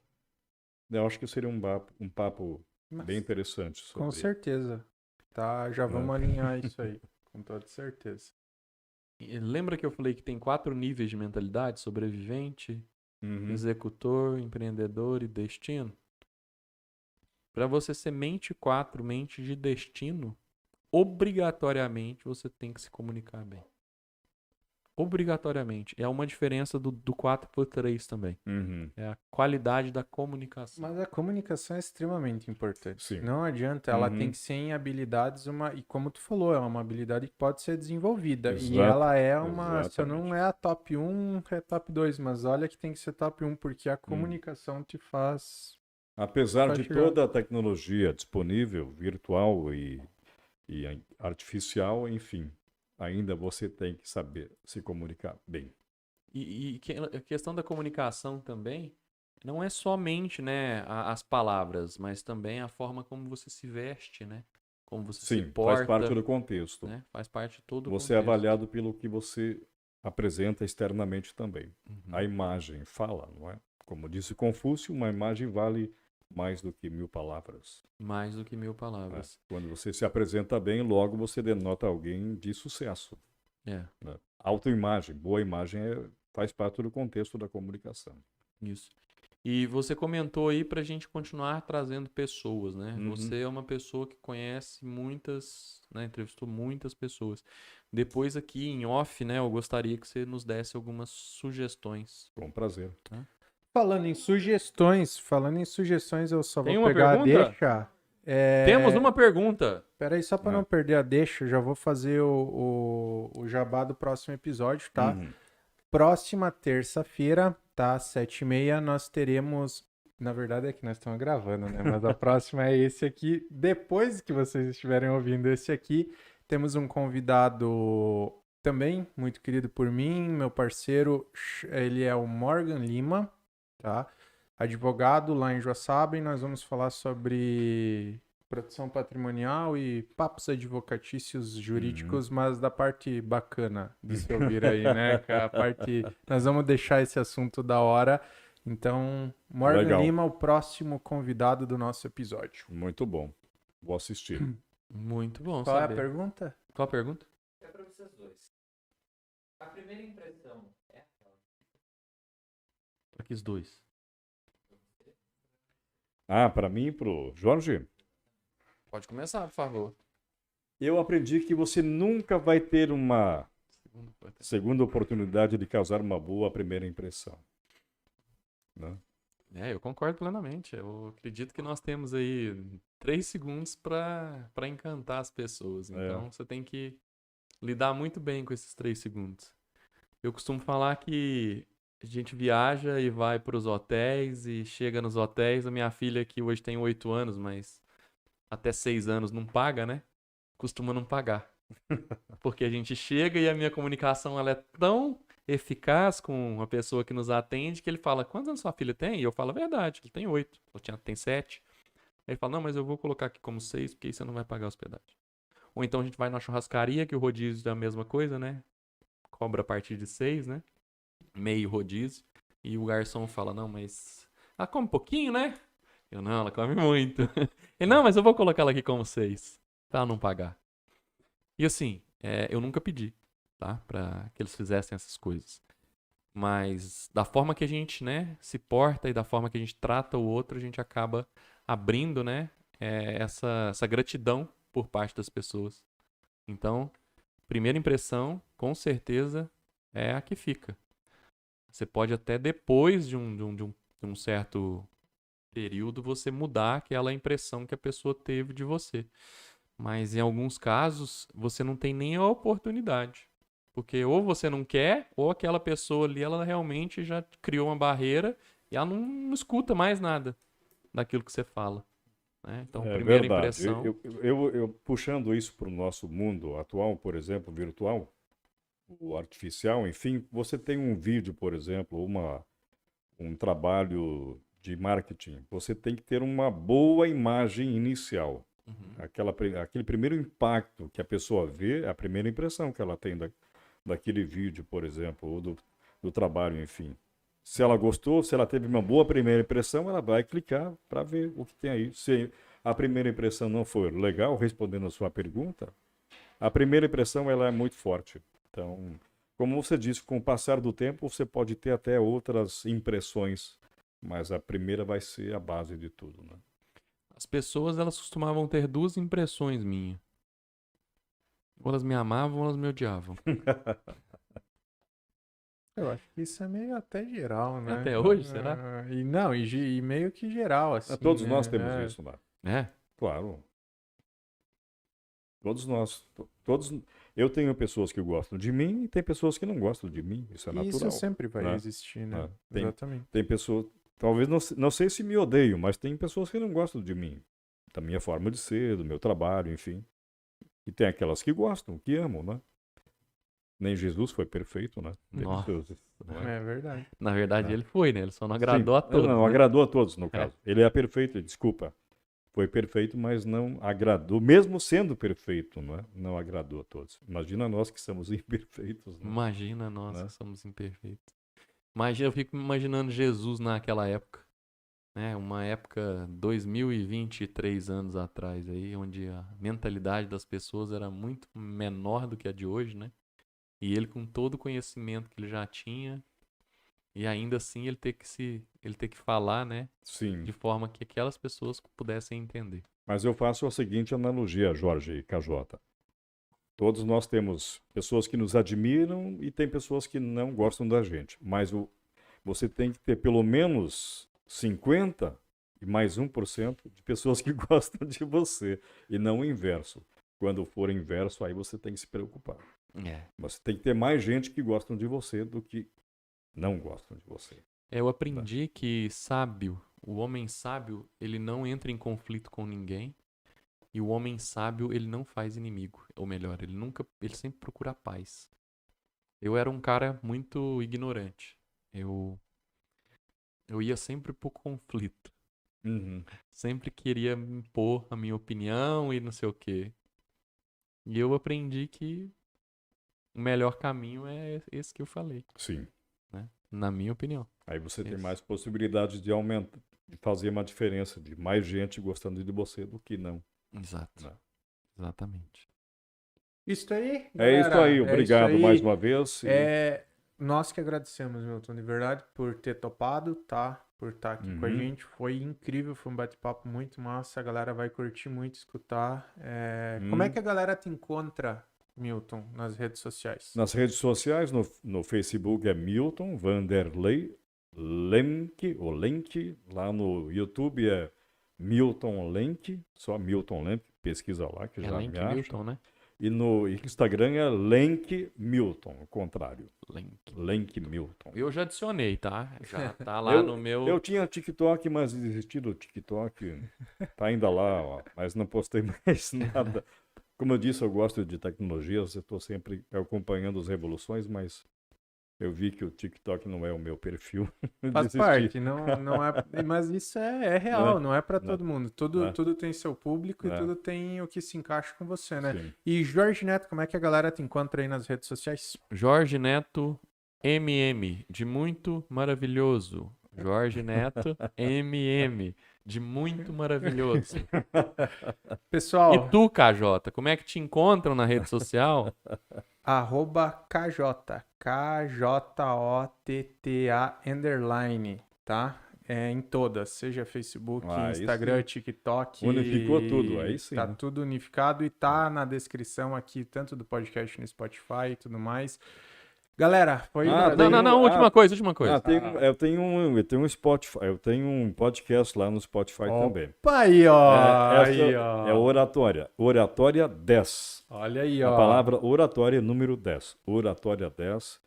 Eu acho que seria um papo bem interessante Com sobre. certeza. Tá, já vamos alinhar isso aí, com toda certeza. E lembra que eu falei que tem 4 níveis de mentalidade? Sobrevivente, Uhum. executor, empreendedor e destino. Para você ser mente 4, mente de destino, obrigatoriamente você tem que se comunicar bem. Obrigatoriamente. É uma diferença do 4 por 3 também. Uhum. É a qualidade da comunicação. Mas a comunicação é extremamente importante. Sim. Não adianta, ela Uhum. tem que ser em habilidades, e como tu falou, é uma habilidade que pode ser desenvolvida. E Exato, ela é uma, se exatamente. não é a top 1, é top 2, mas olha que tem que ser top 1, porque a comunicação te faz... Apesar Vai de chegar. toda a tecnologia disponível, virtual e artificial, enfim, ainda você tem que saber se comunicar bem. E a questão da comunicação também não é somente, né, as palavras, mas também a forma como você se veste, né? Como você se Sim, porta, faz parte do contexto. né? Faz parte de todo o Você é contexto. avaliado pelo que você apresenta externamente também. Uhum. A imagem fala, não é? Como disse Confúcio, uma imagem vale mais do que 1000 palavras. Mais do que 1000 É. palavras. Quando você se apresenta bem, logo você denota alguém de sucesso. É, Né? Autoimagem, boa imagem faz parte do contexto da comunicação. isso. E você comentou aí pra gente continuar trazendo pessoas, né? Uhum. Você é uma pessoa que conhece muitas, né? Entrevistou muitas pessoas. Depois aqui em off, né? Eu gostaria que você nos desse algumas sugestões. Com prazer. Falando em sugestões, eu só Tem vou uma pegar pergunta? a deixa. Temos uma pergunta. Peraí, só para Ah. não perder a deixa, eu já vou fazer o jabá do próximo episódio, tá? Uhum. Próxima terça-feira, tá? Às 7h30, nós teremos... Na verdade é que nós estamos gravando, né? Mas a próxima é esse aqui. Depois que vocês estiverem ouvindo esse aqui, temos um convidado também muito querido por mim, meu parceiro, ele é o Morgan Lima, tá? Advogado lá em Joaçaba, e nós vamos falar sobre proteção patrimonial e papos advocatícios jurídicos, mas da parte bacana de se ouvir aí, né? Que é a parte... Nós vamos deixar esse assunto da hora. Então, Morgan Legal. Lima, o próximo convidado do nosso episódio. Muito bom. Vou assistir. Muito bom Qual é a saber. pergunta? Qual a pergunta? É para vocês dois. A primeira impressão é aquela. Para que os dois. Para mim e pro Jorge, Pode começar, por favor. eu aprendi que você nunca vai ter uma segunda oportunidade de causar uma boa primeira impressão. Né? Eu concordo plenamente. Eu acredito que nós temos aí 3 segundos para encantar as pessoas. Então, você tem que lidar muito bem com esses 3 segundos. Eu costumo falar que a gente viaja e vai para os hotéis e chega nos hotéis. A minha filha, que hoje tem 8 anos, mas até 6 anos não paga, né? Costuma não pagar. Porque a gente chega e a minha comunicação ela é tão eficaz com a pessoa que nos atende que ele fala, quantos anos sua filha tem? E eu falo a verdade, ele tem 8, ela tem 7. Aí ele fala, não, mas eu vou colocar aqui como 6, porque aí você não vai pagar a hospedagem. Ou então a gente vai na churrascaria, que o rodízio é a mesma coisa, né? Cobra a partir de 6, né? Meio rodízio. E o garçom fala, não, mas ela come um pouquinho, né? Eu, não, ela come muito. Ele, não, mas eu vou colocar ela aqui como 6, pra ela não pagar. E assim, eu nunca pedi, tá? Pra que eles fizessem essas coisas. Mas da forma que a gente, né, se porta e da forma que a gente trata o outro, a gente acaba abrindo, né, essa gratidão por parte das pessoas. Então, primeira impressão, com certeza, é a que fica. Você pode até depois de um certo período você mudar aquela impressão que a pessoa teve de você. Mas em alguns casos você não tem nem a oportunidade. Porque ou você não quer, ou aquela pessoa ali, ela realmente já criou uma barreira e ela não escuta mais nada daquilo que você fala, né? Então, É primeira verdade. impressão... Eu puxando isso para o nosso mundo atual, por exemplo, virtual, o artificial, enfim, você tem um vídeo, por exemplo, um trabalho de marketing, você tem que ter uma boa imagem inicial. Aquele primeiro impacto que a pessoa vê, é a primeira impressão que ela tem daquele vídeo, por exemplo, ou do trabalho, enfim. Se ela gostou, se ela teve uma boa primeira impressão, ela vai clicar para ver o que tem aí. Se a primeira impressão não for legal, respondendo a sua pergunta, a primeira impressão ela é muito forte. Então, como você disse, com o passar do tempo, você pode ter até outras impressões, mas a primeira vai ser a base de tudo, né? As pessoas, elas costumavam ter duas impressões minhas. Ou elas me amavam ou elas me odiavam. Eu acho que isso é meio até geral, né? Até hoje, será? E não, e meio que geral, assim, Todos né? nós temos isso, né? É? Claro. Todos nós. Todos, eu tenho pessoas que gostam de mim e tem pessoas que não gostam de mim. Isso é E natural. isso sempre vai né? existir, né? Tem, Exatamente. tem pessoas. Talvez não sei se me odeiam, mas tem pessoas que não gostam de mim. Da minha forma de ser, do meu trabalho, enfim. E tem aquelas que gostam, que amam, né? Nem Jesus foi perfeito, né? Nossa. Não é? É verdade. Na verdade, É. ele foi, né? Ele só não agradou Sim. a todos. Não, né? agradou a todos, no caso. Ele é perfeito, desculpa. Foi perfeito, mas não agradou. Mesmo sendo perfeito, não é? Não agradou a todos. Imagina nós que somos imperfeitos. Né? Imagina nós Né? que somos imperfeitos. Imagina, eu fico imaginando Jesus naquela época. Né? Uma época, 2023 anos atrás, aí, onde a mentalidade das pessoas era muito menor do que a de hoje, né? E ele, com todo o conhecimento que ele já tinha, e ainda assim ele ter que falar, né? Sim. De forma que aquelas pessoas pudessem entender. Mas eu faço a seguinte analogia, Jorge e KJ. Todos nós temos pessoas que nos admiram e tem pessoas que não gostam da gente. Mas você tem que ter pelo menos 50 e mais 1% de pessoas que gostam de você. E não o inverso. Quando for inverso, aí você tem que se preocupar. Você tem que ter mais gente que gostam de você do que não gostam de você. Eu aprendi que o homem sábio, ele não entra em conflito com ninguém. E o homem sábio, ele não faz inimigo. Ou melhor, ele sempre procura paz. Eu era um cara muito ignorante. Eu ia sempre pro conflito. Uhum. Sempre queria impor a minha opinião e não sei o quê. E eu aprendi que o melhor caminho é esse que eu falei. Sim. Né? Na minha opinião. Aí você tem Isso. mais possibilidades de aumentar, de fazer uma diferença, de mais gente gostando de você do que não. Exato. Não. Exatamente. Isso aí, É isso galera. aí, obrigado isso aí. mais uma vez. Nós que agradecemos, Milton, de verdade, por ter topado, tá? Por estar aqui com a gente. Foi incrível, foi um bate-papo muito massa. A galera vai curtir muito escutar. Como é que a galera te encontra, Milton, nas redes sociais? Nas redes sociais, no Facebook é Milton Vanderlei Lemke, ou Lenk. Lá no YouTube é Milton Lenk, só Milton Lenk, pesquisa lá que já Lenk me acha. Milton, né? E no Instagram é Lenk Milton, o contrário. Lenk. Lenk Milton. Eu já adicionei, tá? Já tá lá no meu... Eu tinha TikTok, mas desisti do TikTok. Tá ainda lá, ó, mas não postei mais nada. Como eu disse, eu gosto de tecnologias, eu estou sempre acompanhando as revoluções, mas eu vi que o TikTok não é o meu perfil. Faz Desisti. parte, não é, mas isso é real, não é para Não. todo mundo. Tudo tem seu público e É. tudo tem o que se encaixa com você, né? Sim. E Jorge Neto, como é que a galera te encontra aí nas redes sociais? Jorge Neto MM, de muito maravilhoso. Jorge Neto MM, de muito maravilhoso. Pessoal, E tu, KJ, como é que te encontram na rede social? @KJ, KJOTTA _, tá? Em todas, seja Facebook, Ah, Instagram, isso TikTok. unificou tudo, aí sim, Tá né? tudo unificado e tá na descrição aqui, tanto do podcast no Spotify e tudo mais. Galera, foi... Ah, um prazer. Não, última coisa. Eu tenho um Spotify, eu tenho um podcast lá no Spotify também. Opa, aí, ó. Essa Aí, ó. é oratória. Oratória 10. Olha aí, A ó. palavra oratória número 10. Oratória 10.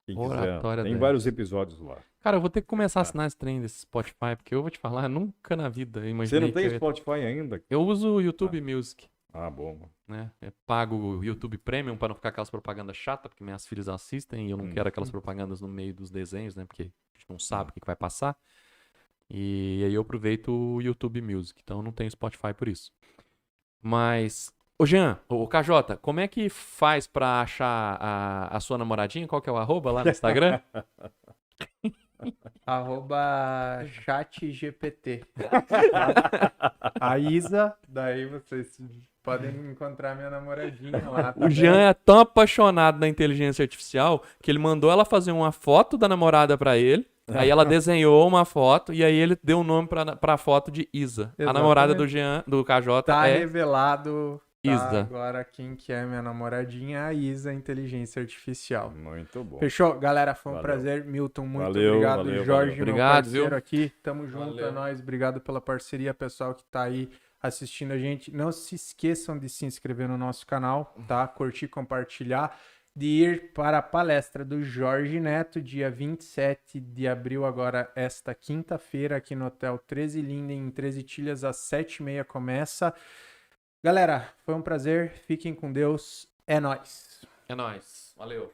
Quem quiser. Oratória Tem 10. vários episódios lá. Cara, eu vou ter que começar a assinar esse trem desse Spotify, porque eu vou te falar, nunca na vida eu Você imaginei não tem que eu ia... Spotify ainda? Eu uso o YouTube Music, Ah, bom. né? Eu pago o YouTube Premium pra não ficar aquelas propagandas chatas, porque minhas filhas assistem e eu não quero aquelas propagandas no meio dos desenhos, né? Porque a gente não sabe o que vai passar. E aí eu aproveito o YouTube Music, então eu não tenho Spotify por isso. Mas, ô Jean, ô KJ, como é que faz pra achar a sua namoradinha? Qual que é o arroba lá no Instagram? @chatgpt. A Isa, daí vocês podem encontrar minha namoradinha lá. tá O Jean bem? é tão apaixonado na inteligência artificial que ele mandou ela fazer uma foto da namorada pra ele. Aí ela desenhou uma foto e aí ele deu o nome pra foto de Isa. A namorada do Jean, do KJ, Tá é revelado Isa. agora quem que é minha namoradinha, a Isa, inteligência artificial. Muito bom. Fechou? Galera, foi um Valeu. prazer. Milton, muito Valeu, obrigado. valeu, Jorge, valeu. meu Obrigado, parceiro viu? aqui. Tamo junto, Valeu. é nóis. Obrigado pela parceria, pessoal que tá aí assistindo a gente. Não se esqueçam de se inscrever no nosso canal, tá? Curtir, compartilhar. De ir para a palestra do Jorge Neto, dia 27 de abril, agora esta quinta-feira, aqui no Hotel 13 Linden, em 13 Tilhas, às 7h30 começa. Galera, foi um prazer. Fiquem com Deus. É nóis. É nóis. Valeu.